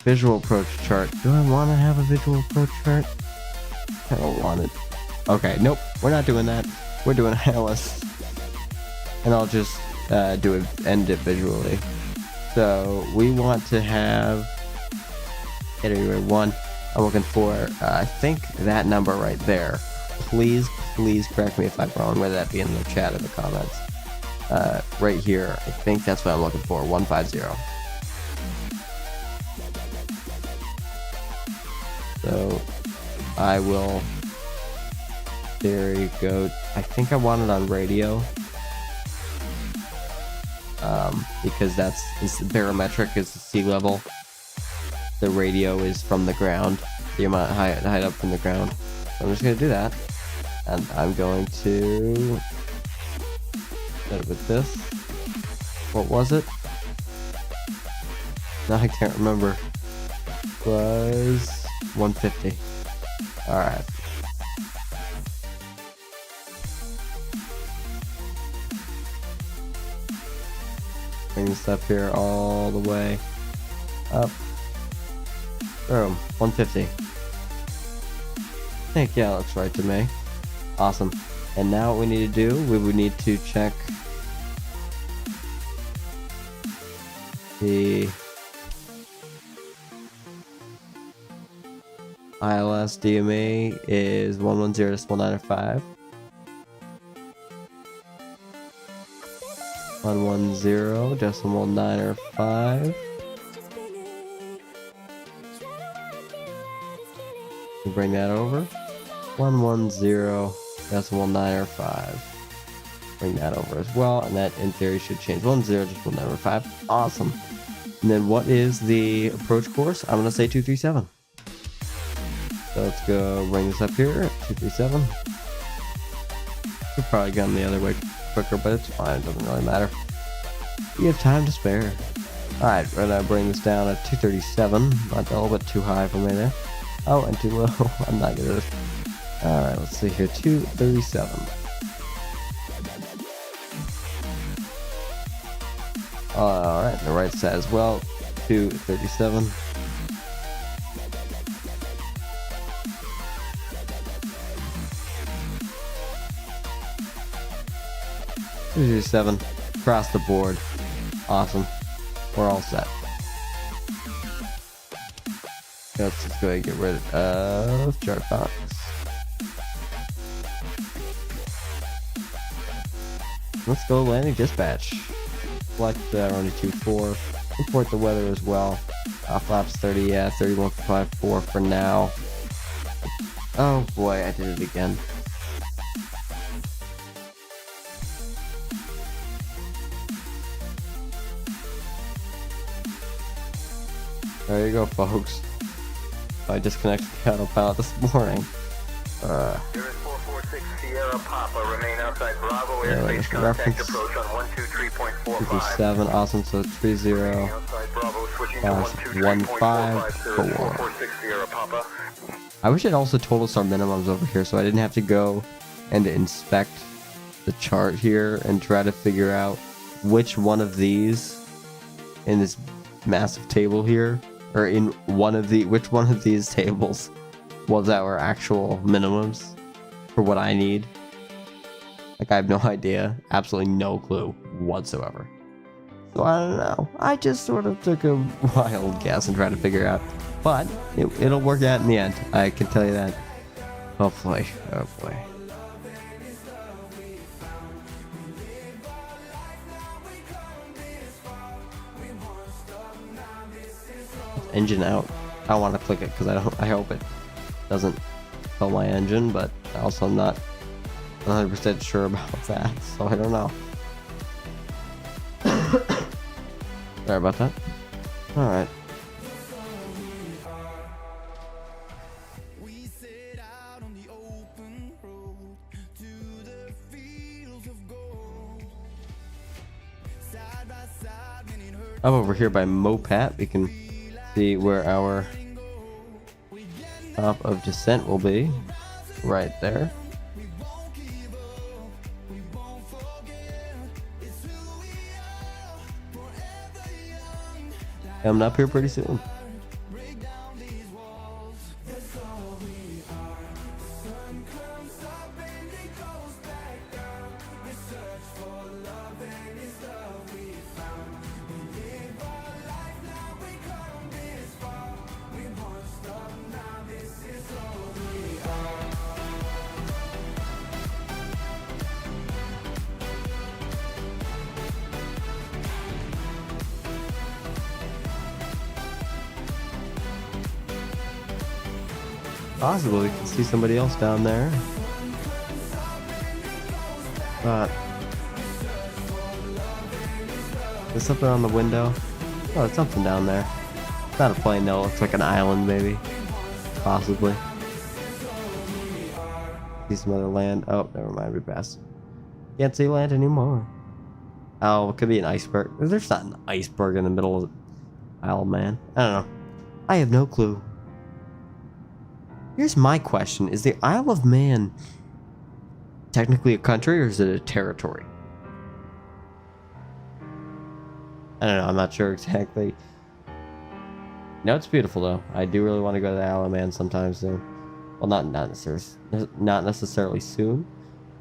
Visual approach chart. Do I want to have a visual approach chart? I don't want it. Okay, nope. We're not doing that. We're doing ILS. And I'll just end it visually. So we want to have category 1. I'm looking for I think that number right there. Please correct me if I'm wrong, whether that be in the chat or the comments. Right here, I think that's what I'm looking for. 150. So I will there you go. I think I want it on radio. Because it's barometric is the sea level. The radio is from the ground. The amount height up from the ground. So I'm just gonna do that. And I'm going to set it with this. What was it? No, I can't remember. It was 150. Alright. Bring this up here all the way. Up. Boom. 150. I think, yeah, looks right to me. Awesome. And now what we need to do, we would need to check the ILS DMA is 110.905. 110.905. Bring that over. 110.905. Bring that over as well, and that in theory should change. 110.905. Awesome. And then what is the approach course? I'm gonna say 237. So let's go bring this up here. 237. We've probably gone the other way quicker, but it's fine. It doesn't really matter. You have time to spare. Alright, we're gonna bring this down at 237. Not a little bit too high for me there. Oh, and too low. I'm not good at it. Alright, let's see here. 237. Alright, the right side as well. 237. Seven across the board. Awesome. We're all set. Let's just go ahead and get rid of chart box. Let's go landing dispatch. Select runway 24. Import the weather as well. Flaps 30, yeah, 31.54 for now. Oh boy, I did it again. There you go, folks. I disconnected the autopilot this morning. There is 446 Sierra Papa. Remain outside Bravo. Yeah, Airspace contact reference. approach on 123.45. 57, awesome. So 30. Outside Bravo, switching to 153.45. 446 Sierra Papa. I wish it also told us our minimums over here, so I didn't have to go and inspect the chart here and try to figure out which one of these in this massive table here, or in which one of these tables was our actual minimums for what I need. Like, I have no idea, absolutely no clue whatsoever. So I don't know. I just sort of took a wild guess and tried to figure out, but it'll work out in the end. I can tell you that. Hopefully. Oh boy. Engine out. I don't want to click it because I hope it doesn't kill my engine, but also I'm not 100% sure about that, so I don't know. Sorry about that. Alright. Up over here by Mopat, we can see where our top of descent will be. Right there. Coming up here pretty soon. Possible we can see somebody else down there. But there's something on the window. Oh, there's something down there. It's not a plane though, it's like an island maybe. Possibly. See some other land. Oh, never mind, we passed. Can't see land anymore. Oh, it could be an iceberg. There's not an iceberg in the middle of the Isle of Man. I don't know. I have no clue. Here's my question. Is the Isle of Man technically a country or is it a territory? I don't know. I'm not sure exactly. No, it's beautiful though. I do really want to go to the Isle of Man sometime soon. Well, not necessarily soon.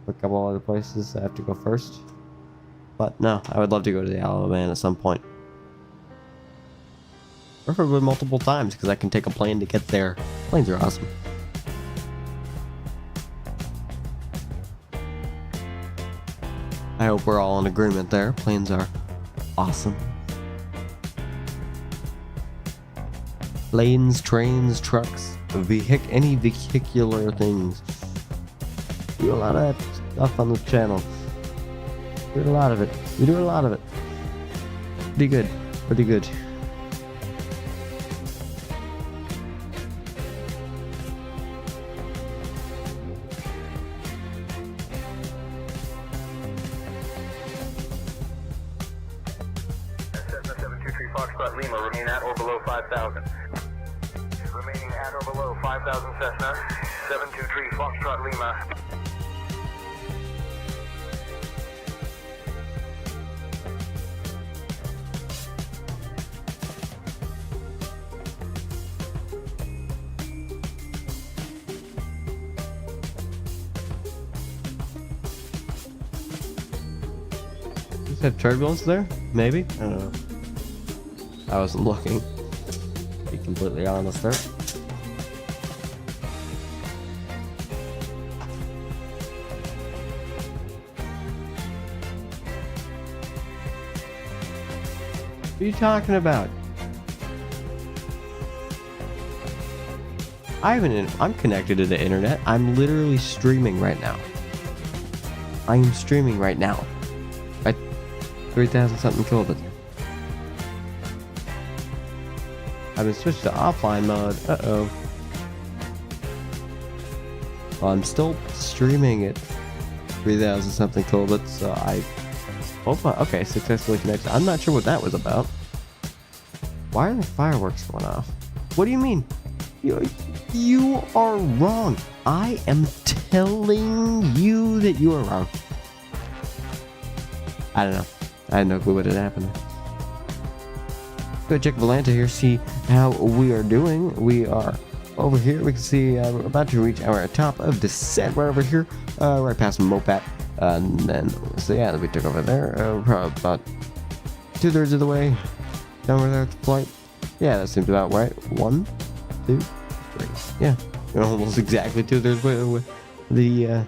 A couple other places I have to go first. But no, I would love to go to the Isle of Man at some point. Preferably multiple times because I can take a plane to get there. Planes are awesome. I hope we're all in agreement there. Planes are awesome. Planes, trains, trucks, any vehicular things. Do a lot of that stuff on the channel. We do a lot of it. Pretty good. Pretty good. Cessna 723 Foxtrot Lima, remain at or below 5,000. Remaining at or below 5,000 Cessna 723 Foxtrot Lima. Just have turbulence there? Maybe? I don't know. I wasn't looking. To be completely honest there. What are you talking about? I'm connected to the internet. I'm literally streaming right now. I am streaming right now. At 3,000 something kilobits. I've been switched to offline mode. Uh-oh. Well, I'm still streaming at 3,000 something kilobits, so I... okay, successfully connected. I'm not sure what that was about. Why are the fireworks going off? What do you mean? You are wrong. I am telling you that you are wrong. I don't know. I had no clue what had happened. Go check Volanta here, see how we are doing. We are over here. We can see we're about to reach our top of descent right over here, right past Mopat. And then, so yeah, we took over there, probably about 2/3 of the way down with our flight. Yeah, that seems about right. 1, 2, 3. Yeah, we're almost exactly 2/3 way the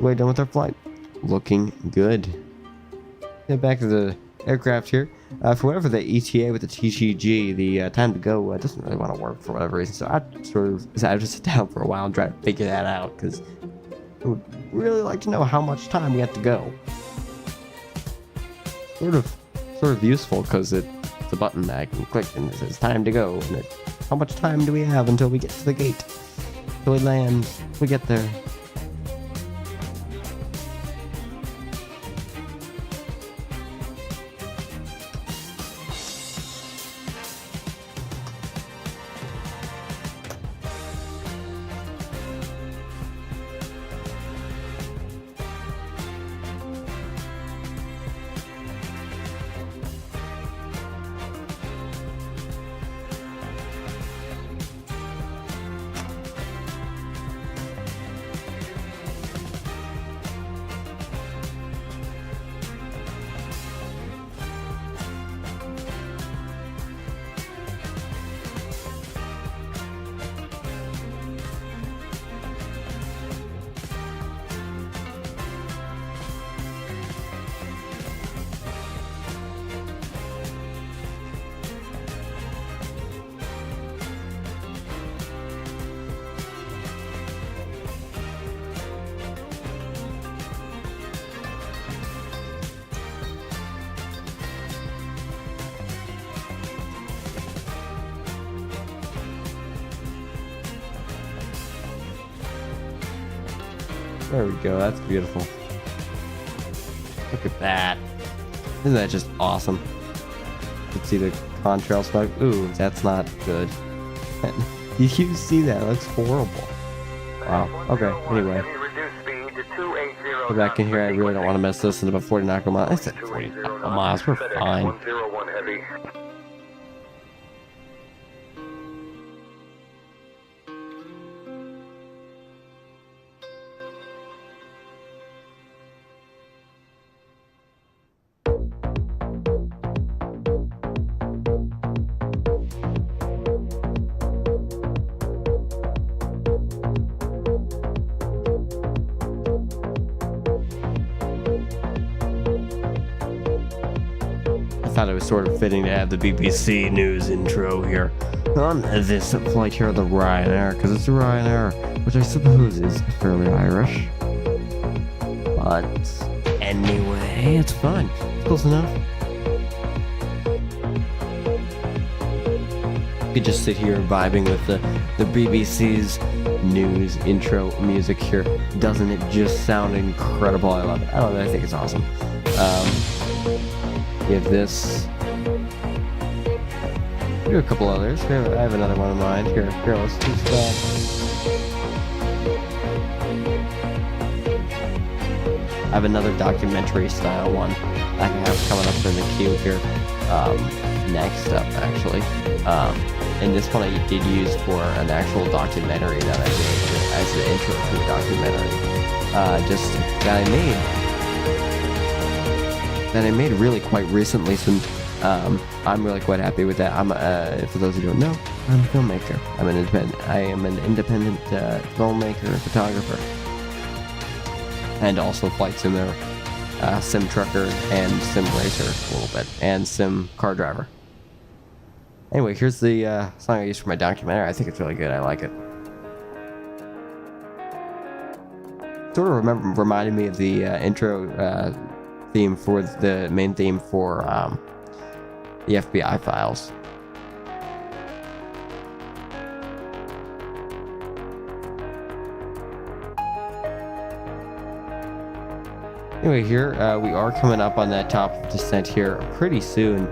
way done with our flight. Looking good. Get back to the aircraft here. For whatever the ETA with the TCG, the time to go doesn't really want to work for whatever reason. So I just sit down for a while and try to figure that out because I would really like to know how much time we have to go. Sort of useful because it's a button that I can click and it says time to go. And how much time do we have until we get to the gate? Until we land, we get there. There we go, that's beautiful. Look at that. Isn't that just awesome? You can see the contrail smoke. Ooh, that's not good. You see that? It looks horrible. Wow. Okay, anyway. Go back in here. I really don't want to mess this in about 40 nautical miles. I said 40 nautical miles. We're fine. thought it was sort of fitting to have the BBC News intro here on this flight here on the Ryanair, because it's a Ryanair, which I suppose is fairly Irish. But anyway, it's fine. It's close enough. You could just sit here vibing with the BBC's news intro music here. Doesn't it just sound incredible? I love it. I don't know, I think it's awesome. You have this. Do a couple others. Here, I have another one in mind. Here, let's just I have another documentary style one I can have coming up in the queue here. Next up, actually. And this one I did use for an actual documentary that I made as the intro to the documentary. Just that I made really quite recently. So I'm really quite happy with that. For those who don't know, I'm a filmmaker. I am an independent filmmaker and photographer, and also flight simmer, sim trucker, and sim racer a little bit, and sim car driver. Anyway, here's the song I used for my documentary. I think it's really good. I like it. Sort of reminded me of the intro theme for the main theme for the FBI files. Anyway, here we are coming up on that top of descent here pretty soon.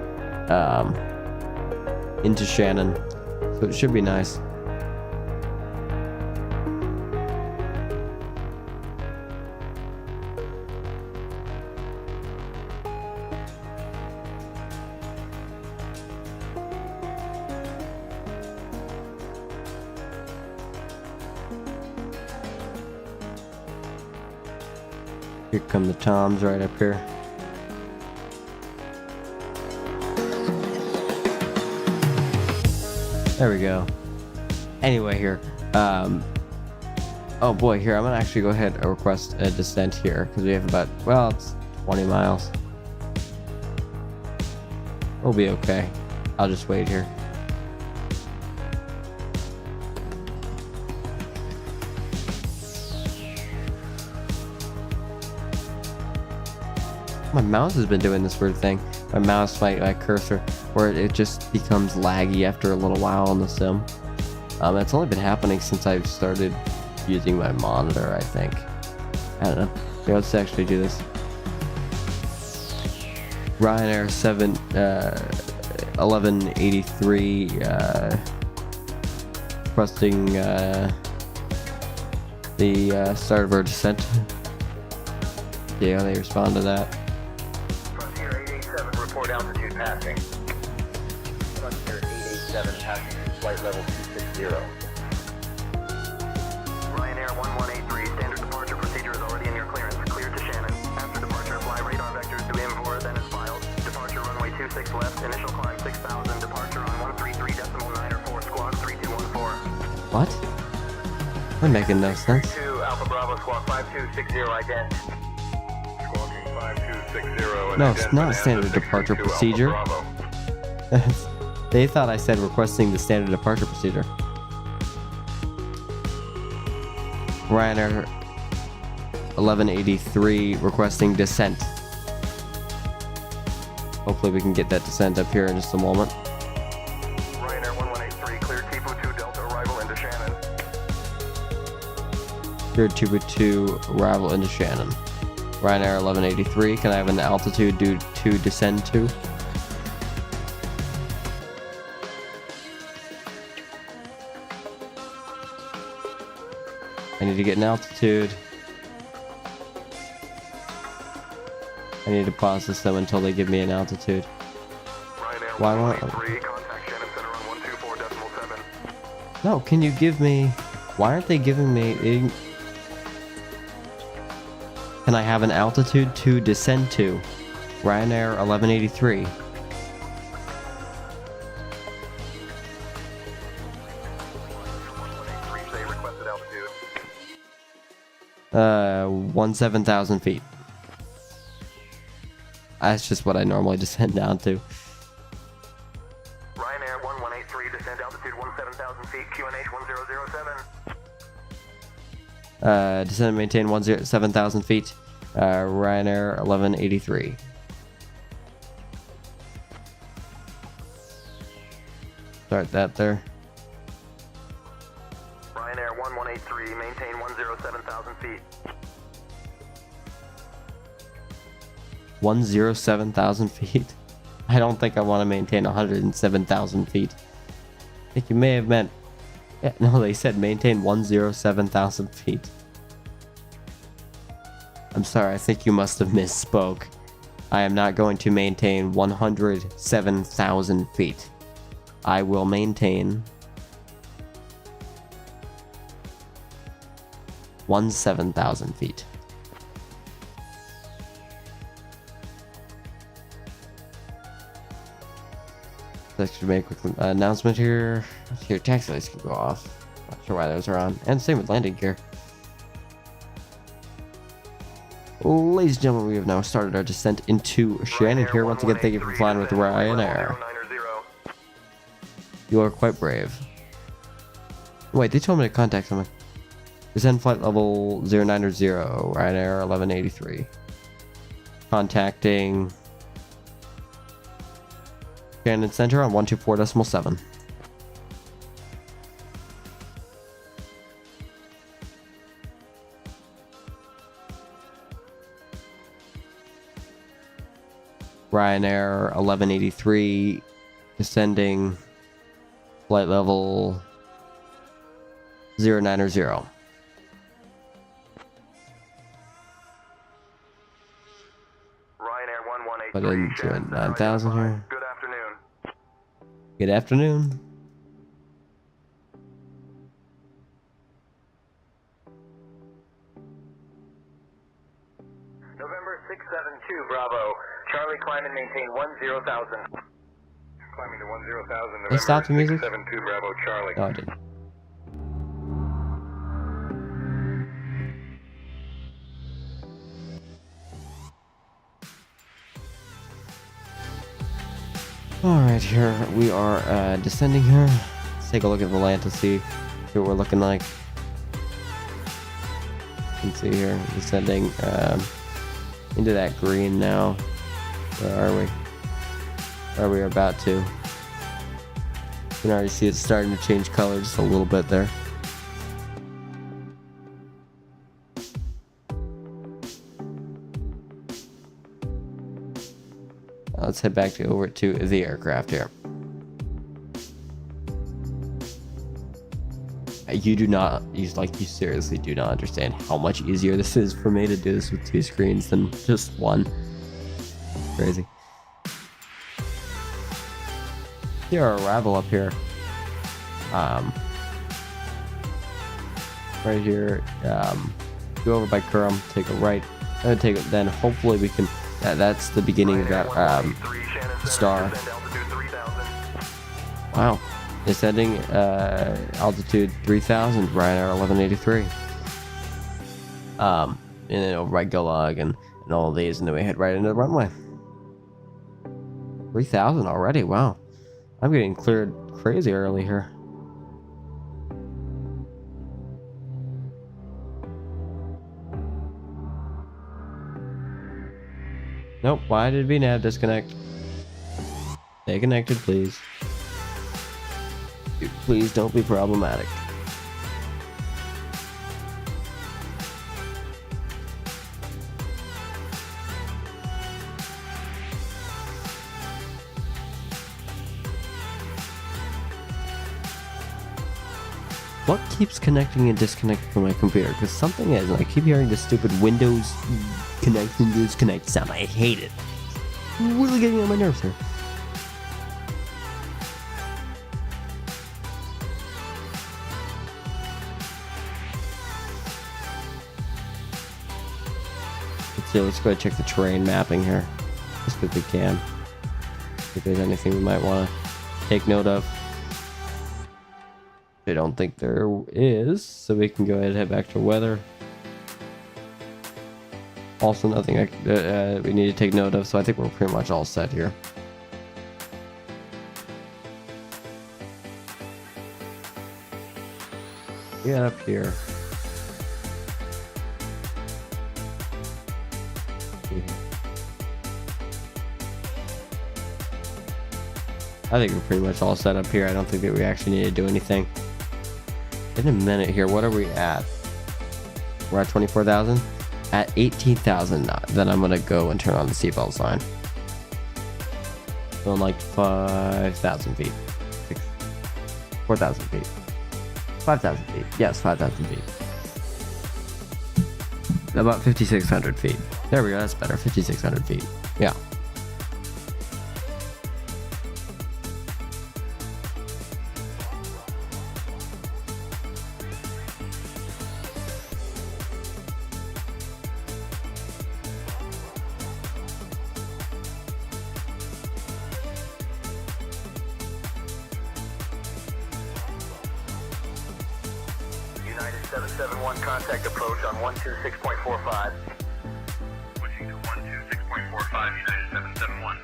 Into Shannon, so it should be nice. Here come the toms right up here. There we go. Anyway, here. Oh boy, here, I'm gonna actually go ahead and request a descent here, because we have about, well, it's 20 miles. We'll be okay. I'll just wait here. My mouse has been doing this weird thing. My mouse, my cursor, where it just becomes laggy after a little while on the sim. It's only been happening since I've started using my monitor, I think. I don't know. Okay, let's actually do this. Ryanair 1183 requesting the start of our descent. Yeah, they respond to that. Report altitude passing. Frontier 887 passing flight level 260. Ryanair 1183, standard departure procedure is already in your clearance. Cleared to Shannon. After departure, fly radar vectors to IM4, then is filed. Departure runway 26 left, initial climb 6000, departure on 133.9 squawk 3214. What? We're making no sense. 2 Alpha Bravo squawk 5260 ident. No, it's not a standard departure procedure. They thought I said requesting the standard departure procedure. Ryanair 1183 requesting descent. Hopefully we can get that descent up here in just a moment. Ryanair 1183, cleared Tipo 2 Delta arrival into Shannon. Cleared Tipo 2 arrival into Shannon. Ryanair 1183, can I have an altitude to descend to? I need to get an altitude. I need to pause this though until they give me an altitude. Why won't? No, can you give me? Why aren't they giving me? Can I have an altitude to descend to? Ryanair 1183. Requested altitude. 17,000 feet. That's just what I normally descend down to. Ryanair 1183, descend altitude 17,000 feet, QNH 1007. Descend and maintain 7,000 feet. Ryanair 1183. Start that there. Ryanair 1183, maintain 107,000 feet. 107,000 feet. I don't think I want to maintain 107,000 feet. I think you may have meant. Yeah, no, they said maintain 107,000 feet. I'm sorry, I think you must have misspoke. I am not going to maintain 107,000 feet. I will maintain 17,000 feet. Let's just make a quick announcement here. Here, taxi lights can go off. Not sure why those are on. And same with landing gear. Ladies and gentlemen, we have now started our descent into Shannon here. Once again, thank you for flying with Ryanair. You are quite brave. Wait, they told me to contact someone. Descend flight level 090, Ryanair 1183. Contacting Shannon Center on 124.7. Ryanair 1183 descending flight level 090. Ryanair Put 1183. in 9,000 here. Good afternoon. Good afternoon. November 672, Bravo. Charlie, climb and maintain 10,000. Climbing to 10,000. They stopped the music? 672, Bravo, Charlie. Oh, I did. Alright, here we are descending here. Let's take a look at the land to see what we're looking like. You can see here, descending into that green now. Where are we? Are we about to? You can already see it's starting to change color just a little bit there. Let's head back over to the aircraft here. You seriously do not understand how much easier this is for me to do this with 2 screens than just one. Crazy. See our arrival up here. Right here. Go over by Kurum, take a right, and then hopefully we can. That's the beginning of that star. Wow. Descending altitude 3,000, Ryanair 1183. And then over by Gulag and all of these, and then we head right into the runway. 3,000 already, wow. I'm getting cleared crazy early here. Nope, why did VNAV disconnect? Stay connected, please. Please don't be problematic. What keeps connecting and disconnecting from my computer? Because something is, and I keep hearing this stupid Windows connect and disconnect sound. I hate it. Really getting on my nerves here. Let's go ahead and check the terrain mapping here. Just because we can. If there's anything we might want to take note of. I don't think there is, so we can go ahead and head back to weather. also nothing we need to take note of, so I think we're pretty much all set here. Get up here. I think we're pretty much all set up here. I don't think that we actually need to do anything. In a minute here, what are we at? We're at 24,000? At 18,000, then I'm gonna go and turn on the seatbelt sign. So like 5,000 feet. 4,000 feet. 5,000 feet. Yes, 5,000 feet. About 5,600 feet. There we go, that's better. 5,600 feet. Yeah. United 771, contact approach on 126.45. Pushing to 126.45, United 771.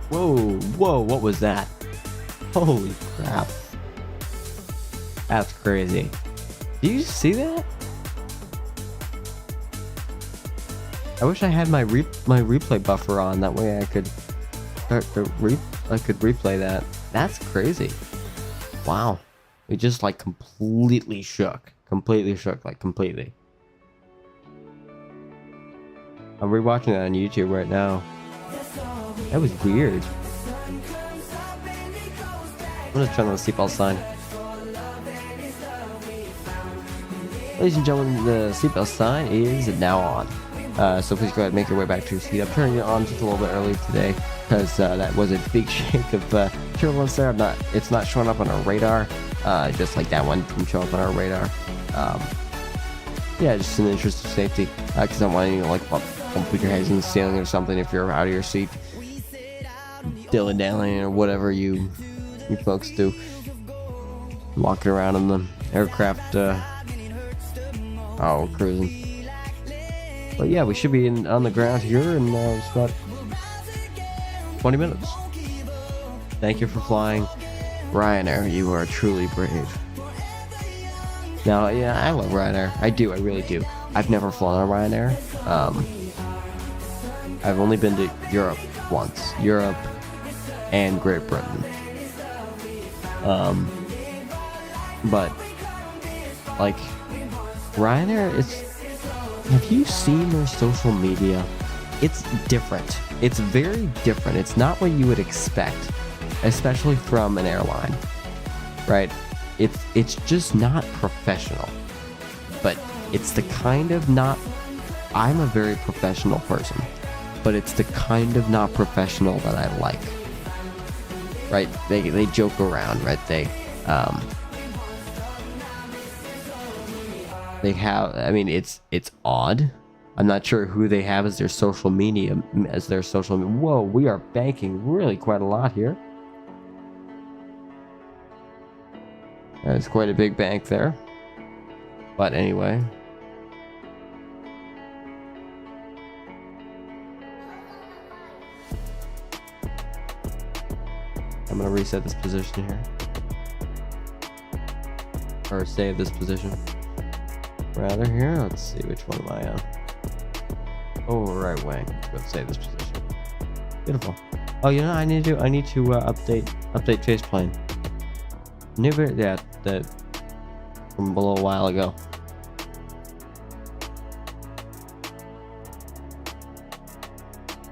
Whoa, whoa, what was that? Holy crap. That's crazy. Do you see that? I wish I had my replay buffer on, that way I could start the replay that. That's crazy. Wow. We just like completely shook. Like completely. I'm rewatching that on YouTube right now. That was weird. I'm gonna turn on the seatbelt sign. Ladies and gentlemen, the seatbelt sign is now on. So please go ahead and make your way back to your seat. I'm turning it on just a little bit early today because that was a big shake of turbulence there. It's not showing up on our radar, just like that one didn't show up on our radar. Yeah, just in the interest of safety, because I don't want you to like bump with your heads in the ceiling or something if you're out of your seat, dilly-dallying or whatever you folks do, walking around in the aircraft, cruising. But yeah, we should be on the ground here in it's about 20 minutes. Thank you for flying Ryanair. You are truly brave. Now, yeah, I love Ryanair. I really do. I've never flown on Ryanair. I've only been to Europe once. Europe and Great Britain. But like Ryanair, have you seen their social media? It's different. It's very different. It's not what you would expect, especially from an airline, right? It's just not professional. But it's the kind of not, I'm a very professional person, but it's the kind of not professional that I like. Right? They joke around, right? They have, I mean, it's odd. I'm not sure who they have as their social media, Whoa, we are banking really quite a lot here. There's quite a big bank there. But anyway. I'm gonna reset this position here. Or save this position. Rather here, let's see, which one am I on? Oh, right wing. Let's save this position. Beautiful. Oh, you know, I need to update faceplane. Yeah, that from a little while ago.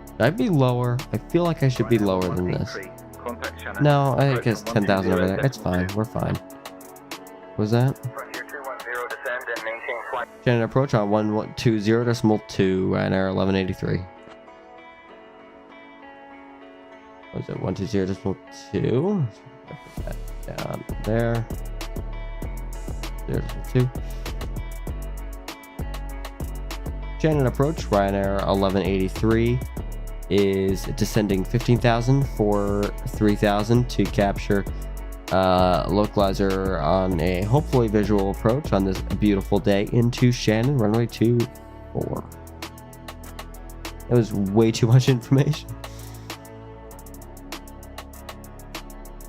Should I be lower? I feel like I should be lower than this. Contact Shannon. No, I think it's 10,000 over there. It's fine. We're fine. What was that? Frontier 210, descend and maintain flight. Shannon, approach on 120.2, Ryanair 1183. What was it? 120.2? Put that down there. 0.2. Shannon approach, Ryanair 1183 is descending 15,000 for 3,000 to capture localizer on a hopefully visual approach on this beautiful day into Shannon, runway 24. That was way too much information.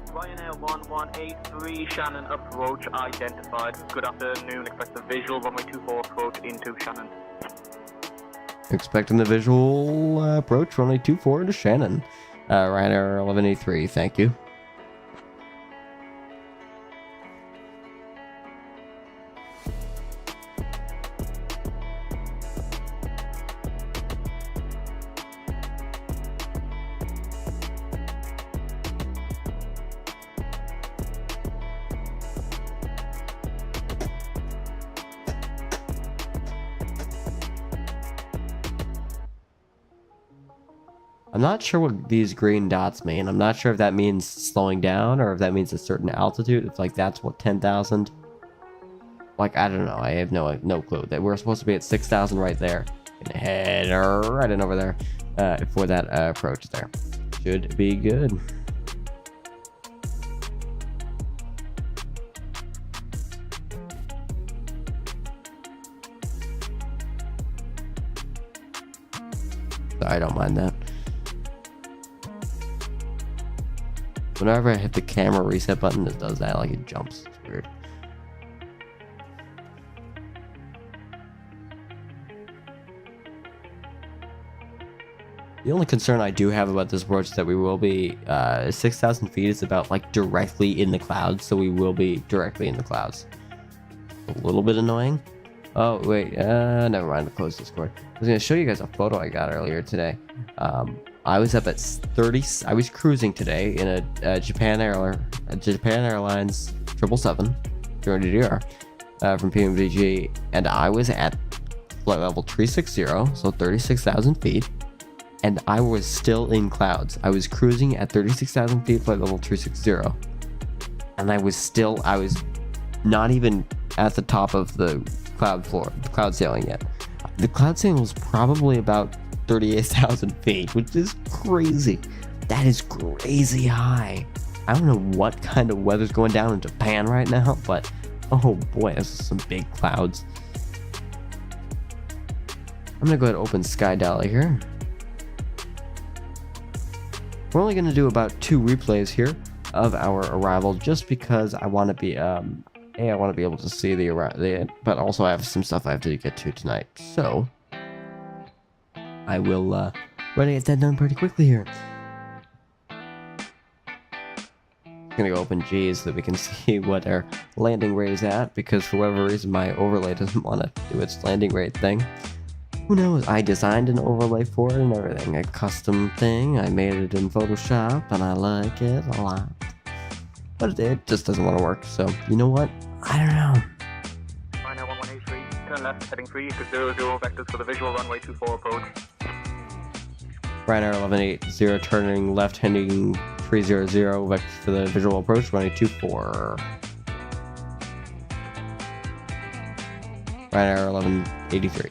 Ryanair 1183, Shannon approach identified. Good afternoon, expect the visual runway 24 approach into Shannon. Expecting the visual approach, runway 24 to Shannon. Ryanair 1183, thank you. I'm not sure what these green dots mean. I'm not sure if that means slowing down or if that means a certain altitude. If like that's what 10,000. Like I don't know. I have no clue. That we're supposed to be at 6,000 right there. Gonna head right in over there for that approach there. Should be good. I don't mind that. Whenever I hit the camera reset button, it does that, like it jumps. It's weird. The only concern I do have about this approach is that we will be 6,000 feet is about like directly in the clouds, so we will be directly in the clouds. A little bit annoying. Oh wait, never mind. I'll close Discord. I was gonna show you guys a photo I got earlier today. I was up at 30. I was cruising today in a Japan Airlines 777 during DDR from PMDG, and I was at flight level 360, so 36,000 feet, and I was still in clouds. I was cruising at 36,000 feet, flight level 360, and I was not even at the top of the cloud ceiling yet. The cloud ceiling was probably about 38,000 feet, which is crazy. That is crazy high. I don't know what kind of weather's going down in Japan right now, but oh boy, this is some big clouds. I'm gonna go ahead and open Sky Dolly here. We're only gonna do about 2 replays here of our arrival, just because I want to be I want to be able to see but also I have some stuff I have to get to tonight. So I will try to get that done pretty quickly here. Gonna go open G so that we can see what our landing rate is at, because for whatever reason my overlay doesn't want to do its landing rate thing. Who knows? I designed an overlay for it and everything, a custom thing. I made it in Photoshop and I like it a lot, but it just doesn't want to work. So you know what? I don't know. Ryanair 1183, turn left, heading 3 to 00 vectors for the visual runway 24 approach. Ryanair 1180 turning left, heading 300 vectors for the visual approach, runway 24. Ryanair 1183.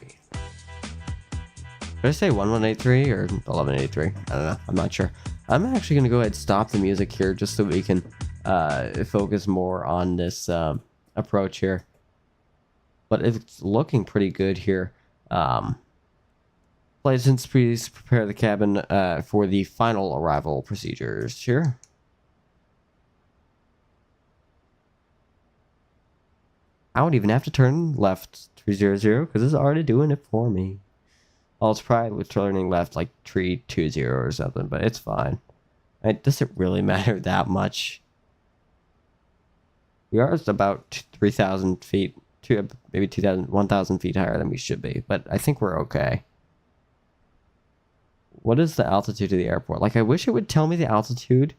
Did I say 1183 or 1183? I don't know. I'm not sure. I'm actually going to go ahead and stop the music here just so we can focus more on this approach here. But it's looking pretty good here. Flight attendants, please prepare the cabin for the final arrival procedures here. I don't even have to turn left 300 because it's already doing it for me. Well, it's probably turning left like 320 or something, but it's fine. It doesn't really matter that much. We are about 3,000 feet, maybe 2,000, 1,000 feet higher than we should be, but I think we're okay. What is the altitude of the airport? Like, I wish it would tell me the altitude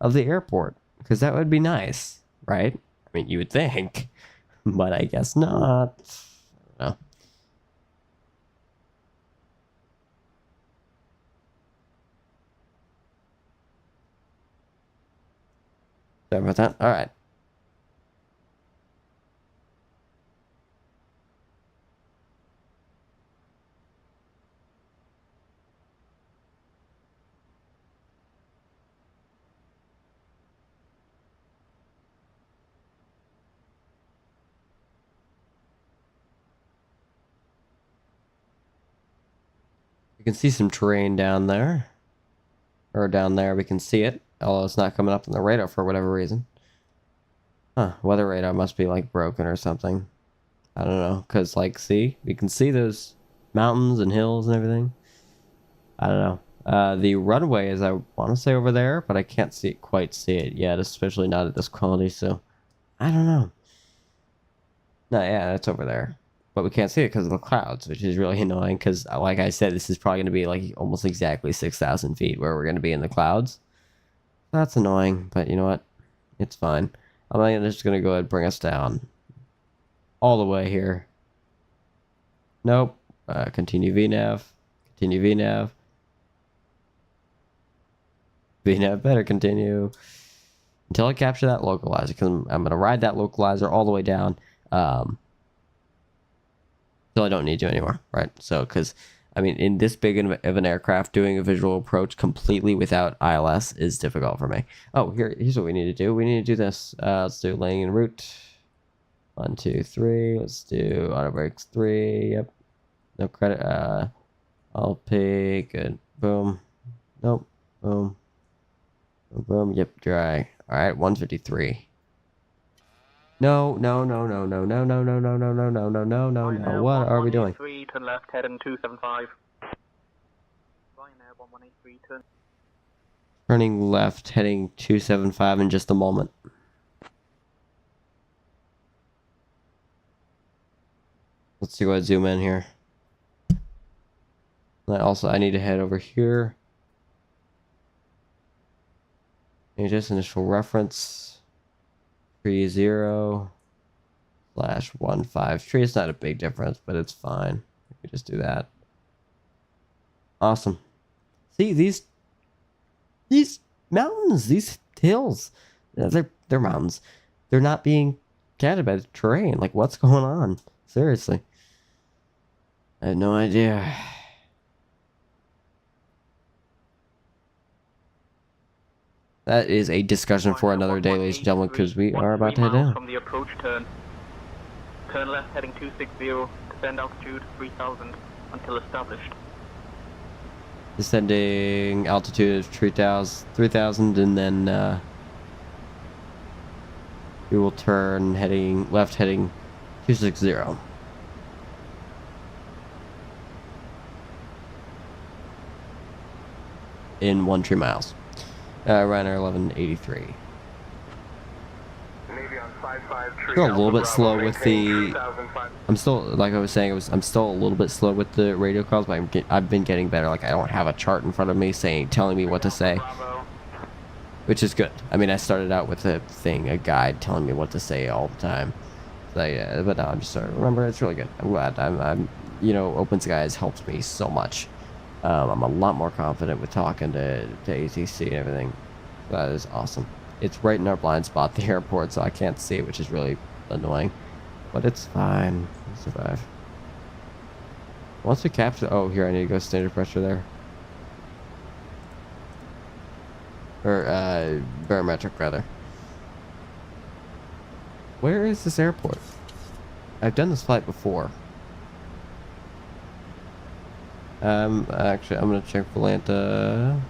of the airport, because that would be nice, right? I mean, you would think, but I guess not. I don't know. Sorry about that. All right. You can see some terrain down there. Or down there, we can see it. Although it's not coming up on the radar for whatever reason. Huh, weather radar must be like broken or something. I don't know, because like, see? We can see those mountains and hills and everything. I don't know. The runway is, I want to say, over there, but I can't quite see it yet, especially not at this quality, so I don't know. No, yeah, it's over there. But we can't see it because of the clouds, which is really annoying because, like I said, this is probably going to be like almost exactly 6,000 feet where we're going to be in the clouds. That's annoying, but you know what? It's fine. I'm just going to go ahead and bring us down all the way here. Nope. Continue VNAV. Continue VNAV. VNAV better continue. Until I capture that localizer, because I'm going to ride that localizer all the way down. Until I don't need you anymore, right? So, because, I mean, in this big of an aircraft, doing a visual approach completely without ILS is difficult for me. Oh, here's what we need to do. We need to do this. Let's do laying en route. 1, 2, 3. Let's do auto brakes 3. Yep. No credit. All P. Good. Boom. Nope. Boom. Boom. Boom. Yep. Dry. All right. 153. No. What are we doing? Turn left, heading 275. Ryanair 1183, turn. Turning left, heading 275 in just a moment. Let's see what I zoom in here. I need to head over here. And just initial reference. 30/15. It's not a big difference, but it's fine. We just do that. Awesome. See these mountains, these hills. They're mountains. They're not being counted by the terrain. Like, what's going on? Seriously. I had no idea. That is a discussion for another day, ladies and gentlemen, because we are about to head down. From the approach turn. Turn left heading 260, descend altitude 3000 until established. Descending altitude of 3,000, and then we will turn left heading 260. In 1 tree miles. Ryanair 1183. Still a little bit slow with the. I'm still, like I was saying, I'm still a little bit slow with the radio calls, but I've been getting better. Like, I don't have a chart in front of me telling me what to say, which is good. I mean, I started out with a guide telling me what to say all the time. So yeah, but now I'm just starting to remember. It's really good. I'm glad. I'm Open Sky has helped me so much. I'm a lot more confident with talking to ATC and everything. That is awesome. It's right in our blind spot, the airport, so I can't see it, which is really annoying. But it's fine. We'll survive. Once we capture... Oh, here, I need to go standard pressure there. Or, barometric, rather. Where is this airport? I've done this flight before. Actually, I'm gonna check Volanta.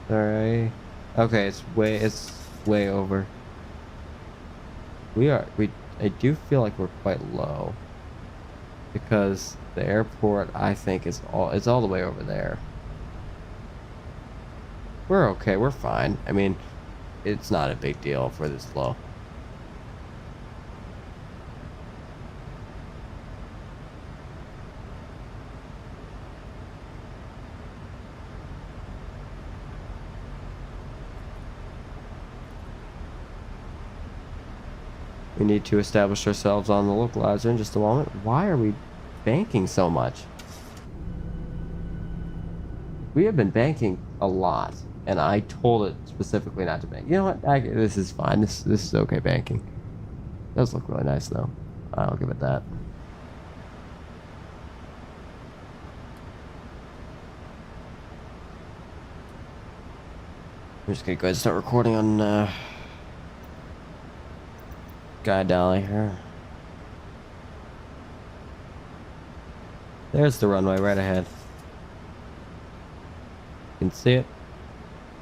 Sorry. Okay, it's way over. I do feel like we're quite low. Because the airport, I think, it's all the way over there. We're okay, we're fine. I mean, it's not a big deal for this low. We need to establish ourselves on the localizer in just a moment. Why are we banking so much? We have been banking a lot, and I told it specifically not to bank. You know what? This is fine. This is okay banking. It does look really nice though. I'll give it that. I'm just gonna go ahead and start recording on Guy Dolly here. There's the runway right ahead. You can see it.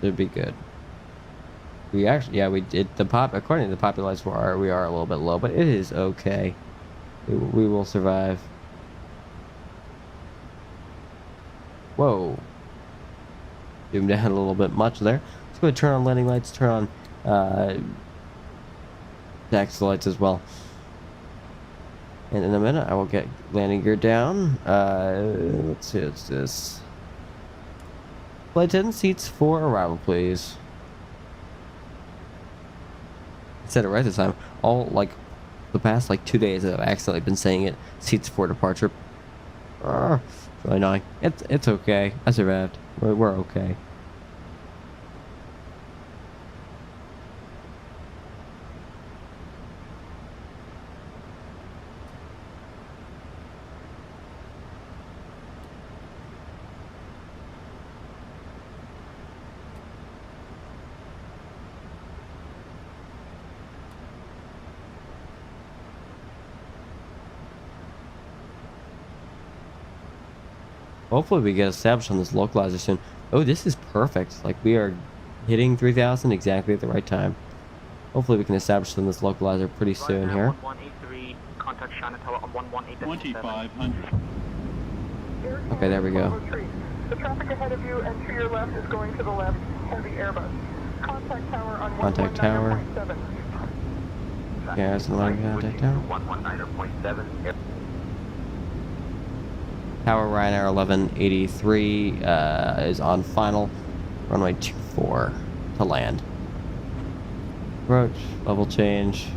It'd be good. We actually, yeah, we did the according to the population we are a little bit low, but it is okay. We will survive. Whoa. Zoom down a little bit much there. Let's go ahead and turn on landing lights, turn on taxi lights as well. And in a minute, I will get landing gear down. Let's see, what's this? Flight 10 seats for arrival, please. I said it right this time. All, like, the past, 2 days, I've accidentally been saying it. Seats for departure. It's really annoying. It's okay. I survived. We're okay. Hopefully we get established on this localizer soon. Oh, this is perfect. Like, we are hitting 3,000 exactly at the right time. Hopefully we can establish on this localizer pretty soon here. 1183, contact Shannon Tower on 118. 2500. Okay, there we go. The traffic ahead of you and to your left is going to the left. Heavy Airbus. Contact tower on Contact tower. 119.7. Yeah, it's another contact tower. 119.7. Tower Ryanair 1183 is on final. Runway 24 to land. Approach, level change.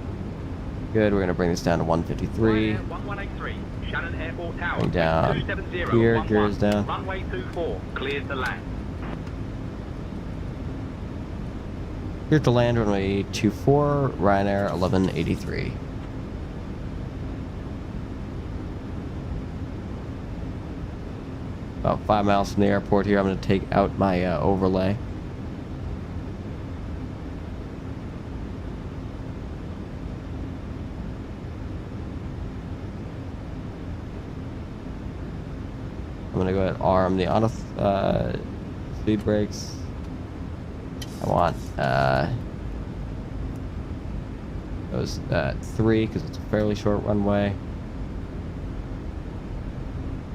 Good, we're going to bring this down to 153. 1183, Shannon Airport Tower. Bring down 270, here, gears down. Runway 24, cleared to land. Here to land, runway 24, Ryanair 1183. About 5 miles from the airport here. I'm going to take out my overlay. I'm going to go ahead and arm the auto speed brakes. I want those 3 because it's a fairly short runway.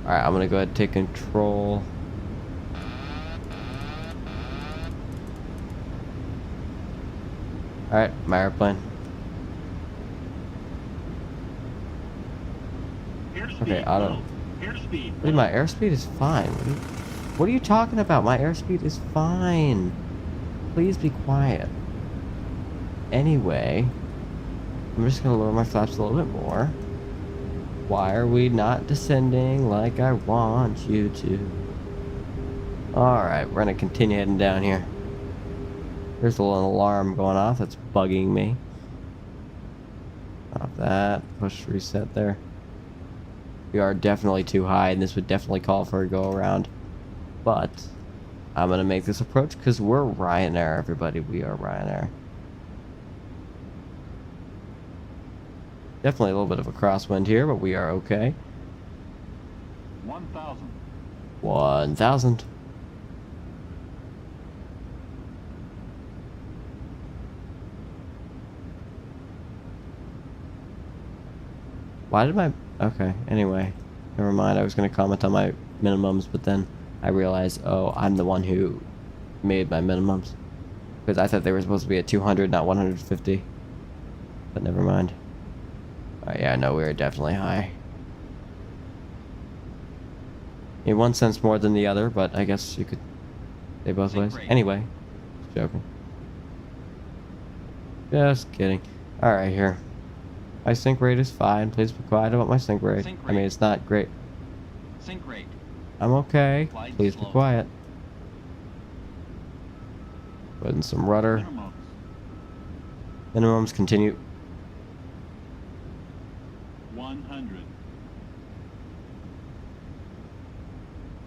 Alright, I'm gonna go ahead and take control. Alright, my airplane. Okay, auto. Wait, my airspeed is fine. What are you talking about? My airspeed is fine. Please be quiet. Anyway, I'm just gonna lower my flaps a little bit more. Why are we not descending like I want you to? Alright, we're gonna continue heading down here. There's a little alarm going off that's bugging me. Off that. Push reset there. We are definitely too high, and this would definitely call for a go around. But I'm gonna make this approach because we're Ryanair, everybody. We are Ryanair. Definitely a little bit of a crosswind here, but we are okay. 1,000. 1,000. Why did my... Okay, anyway. Never mind, I was going to comment on my minimums, but then I realized, oh, I'm the one who made my minimums. Because I thought they were supposed to be at 200, not 150. But never mind. Yeah, no, we are definitely high. In one sense more than the other, but I guess you could say both ways. Anyway, just joking. Just kidding. Alright, here. My sync rate is fine. Please be quiet about my sync rate. Sync I mean, rate. it's not great. Sync rate. I'm okay. Glide Please be slope. quiet. Put in some rudder. Minimums. Minimums continue. 100.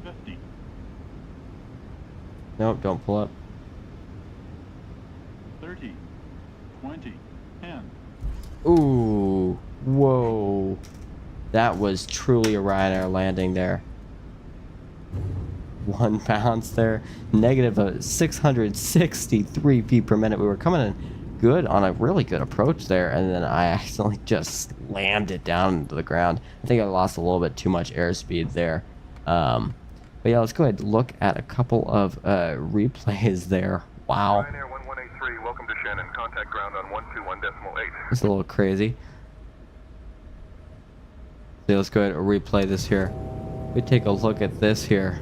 50. Nope, don't pull up. 30. 20. 10. Ooh. Whoa. That was truly a Ryanair landing there. 1 bounce there. Negative 663 feet per minute. We were coming in good on a really good approach there, and then I accidentally just slammed it down into the ground. I think I lost a little bit too much airspeed there. But yeah, let's go ahead and look at a couple of replays there. Wow. Ryanair 1183, welcome to Shannon. Contact ground on 121.8. It's a little crazy. So let's go ahead and replay this here. We take a look at this here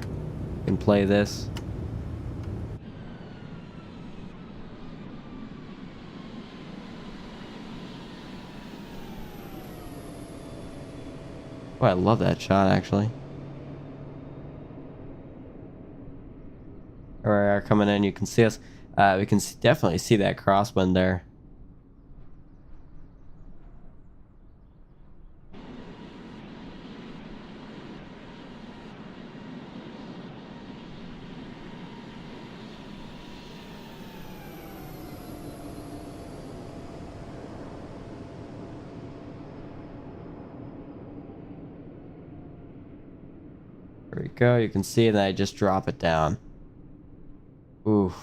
and play this. Oh, I love that shot actually. Alright, coming in, you can see us. We can definitely see that crosswind there. There we go, you can see that I just drop it down. Oof.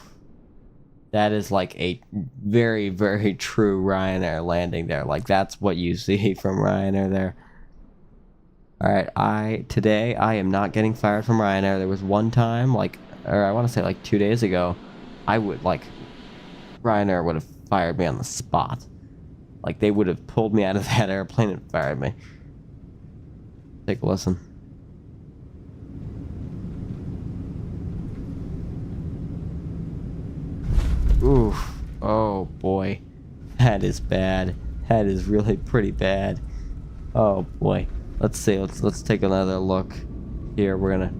That is like a very, very true Ryanair landing there. Like, that's what you see from Ryanair there. Alright, today I am not getting fired from Ryanair. There was one time, like, or I want to say like 2 days ago, Ryanair would have fired me on the spot. Like, they would have pulled me out of that airplane and fired me. Take a listen. Oof. Oh boy. That is bad. That is really pretty bad. Oh boy. Let's see. Let's take another look here. We're gonna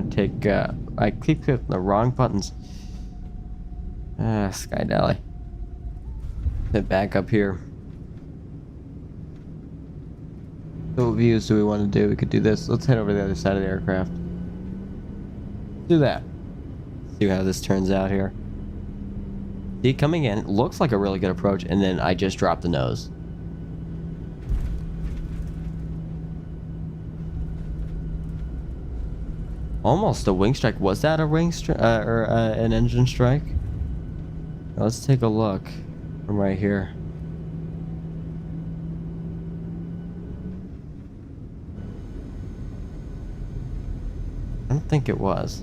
take I keep hitting the wrong buttons. Skydally. Head back up here. So what views do we want to do? We could do this. Let's head over to the other side of the aircraft. Do that. See how this turns out here. See, coming in, it looks like a really good approach, and then I just dropped the nose. Almost a wing strike. Was that a wing strike or an engine strike? Now let's take a look from right here. I don't think it was.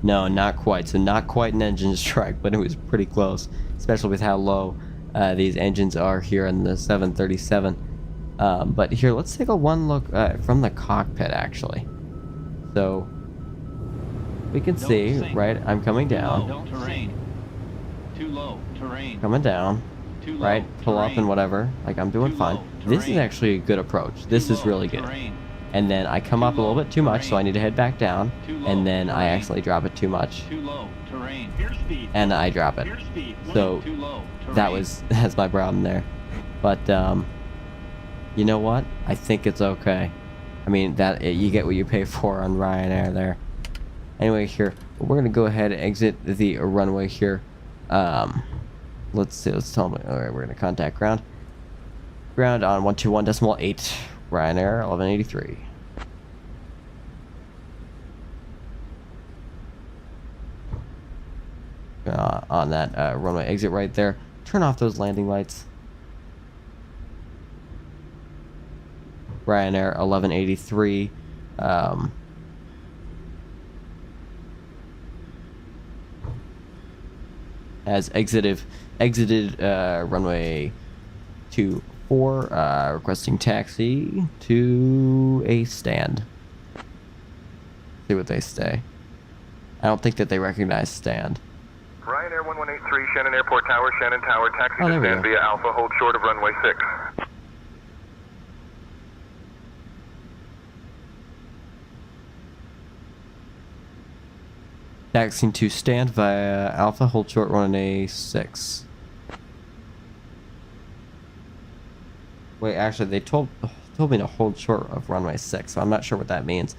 No, not quite. So not quite an engine strike, but it was pretty close, especially with how low these engines are here in the 737. But here, let's take a one look from the cockpit, actually. So we can see, right? I'm coming down. Terrain. Too low. Terrain. Coming down. Too low. Right? Pull up Terrain. and whatever. Like, I'm doing Too fine. low. This is Terrain. actually a good approach. This Too is low. really good. Terrain. And then I come Too up a little low. bit too much, so I Terrain. need to head back down. Too low. And then I Terrain. accidentally drop it too much. Too low. Terrain. Airspeed. And I drop it. Airspeed. So Too low. Terrain. that's my problem there. But you know what? I think it's okay. I mean, you get what you pay for on Ryanair there. Anyway, here we're gonna go ahead and exit the runway here. Let's see. Let's tell them. All right, we're gonna contact ground. Ground on 121.8. Ryanair 1183. On that runway exit right there. Turn off those landing lights. Ryanair 1183. Has exited runway 4, requesting taxi to a stand. See what they say. I don't think that they recognize stand. Ryanair 1183, Shannon Airport Tower, Shannon Tower, taxi Oh, to there we stand go. via Alpha, hold short of runway 6. Taxiing to stand via Alpha, hold short runway 6. Wait, actually, they told me to hold short of runway 6, so I'm not sure what that means.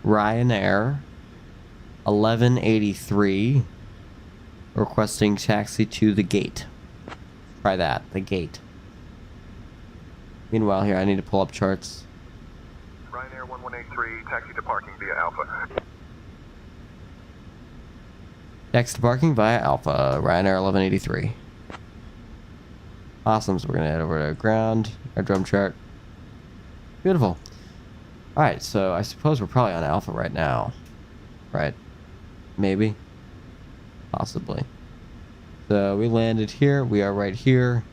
Ryanair 1183 requesting taxi to the gate. Try that, the gate. Meanwhile, here, I need to pull up charts. Ryanair 1183, taxi to parking via Alpha. Taxi to parking via Alpha, Ryanair 1183. Awesome, so we're gonna head over to ground, our drum chart. Beautiful. Alright, so I suppose we're probably on Alpha right now. Right? Maybe? Possibly. So we landed here, we are right here.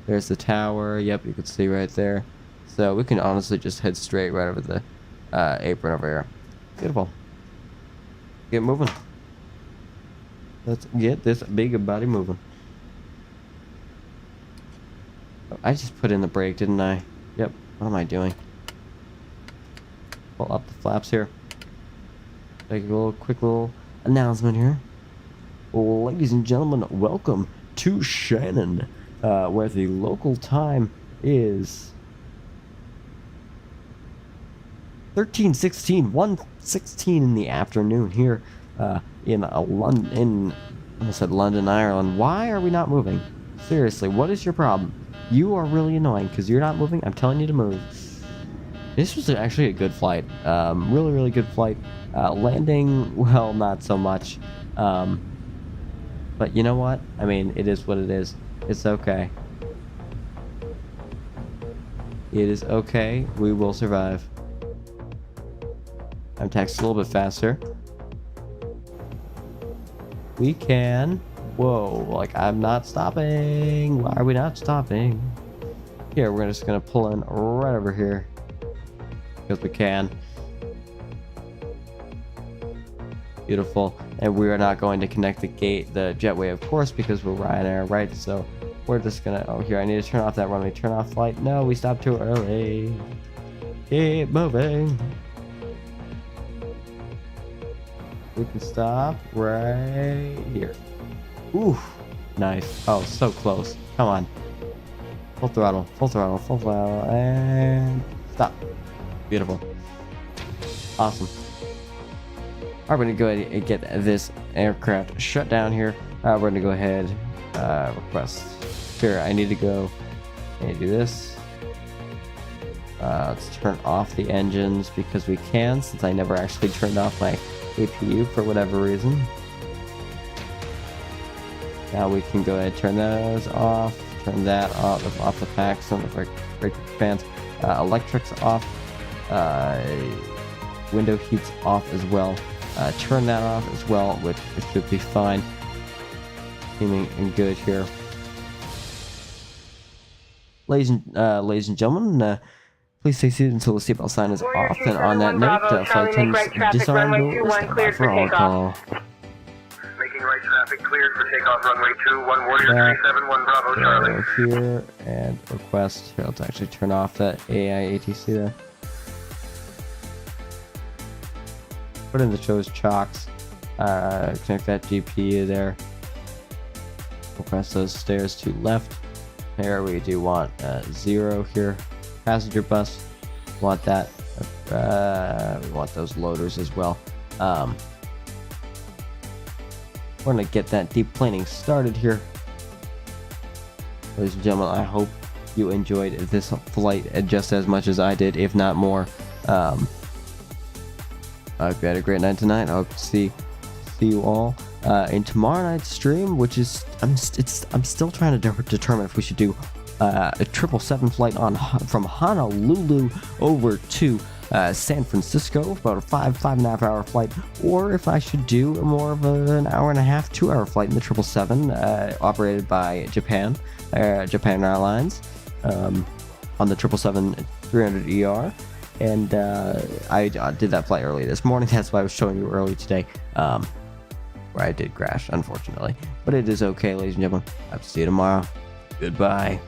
There's the tower, yep, you can see right there. So we can honestly just head straight right over the apron over here. Beautiful. Get moving. Let's get this big body moving. Oh, I just put in the brake, didn't I? Yep. What am I doing? Pull up the flaps here. Make a quick little announcement here. Ladies and gentlemen, welcome to Shannon, where the local time is 1:16 in the afternoon here in London. I almost said London, Ireland. Why are we not moving? Seriously, what is your problem? You are really annoying because you're not moving. I'm telling you to move. This was actually a good flight. Really, really good flight. Landing, well, not so much. But you know what? I mean, it is what it is. It's okay. It is okay. We will survive. I'm taxing a little bit faster. We can. Whoa, like I'm not stopping. Why are we not stopping? Here, we're just gonna pull in right over here. Because we can. Beautiful. And we are not going to connect the jetway, of course, because we're Ryanair, right? So we're just gonna, oh, here, I need to turn off that runway. Turn off flight. No, we stopped too early. Keep moving. We can stop right here. Ooh, nice. Oh, so close. Come on. Full throttle, full throttle, full throttle, and stop. Beautiful. Awesome. Alright, we're gonna go ahead and get this aircraft shut down here. We're gonna go ahead, request. Here, I need to go and do this. Let's turn off the engines because we can, since I never actually turned off my APU for whatever reason. Now we can go ahead and turn those off, turn that off the packs on the brake fans. Electrics off, window heats off as well. Turn that off as well, which it should be fine. Seeming good here. Ladies and gentlemen, please stay seated until the seatbelt sign is off. And on that note, flight attendants disarm doors. Stand by for all call. Making right traffic cleared for takeoff runway 21, Warrior 371 Bravo Charlie. Here and request. Here, let's actually turn off that AI ATC there. Put in the chose chocks. Connect that GPU there. Request those stairs to left. Here we do want 0 here. Passenger bus. Want that. We want those loaders as well. We're gonna get that deep planing started here. Ladies and gentlemen, I hope you enjoyed this flight just as much as I did, if not more. I hope you had a great night tonight. I hope to see you all in tomorrow night's stream, which is I'm still trying to determine if we should do a 777 flight from Honolulu over to San Francisco, about a 5.5 hour flight, or if I should do more of an hour and a half, 2 hour flight in the 777, operated by Japan Airlines, on the 777-300ER. And I did that flight early this morning. That's why I was showing you early today, where I did crash, unfortunately. But it is okay, ladies and gentlemen. I'll see you tomorrow. Goodbye.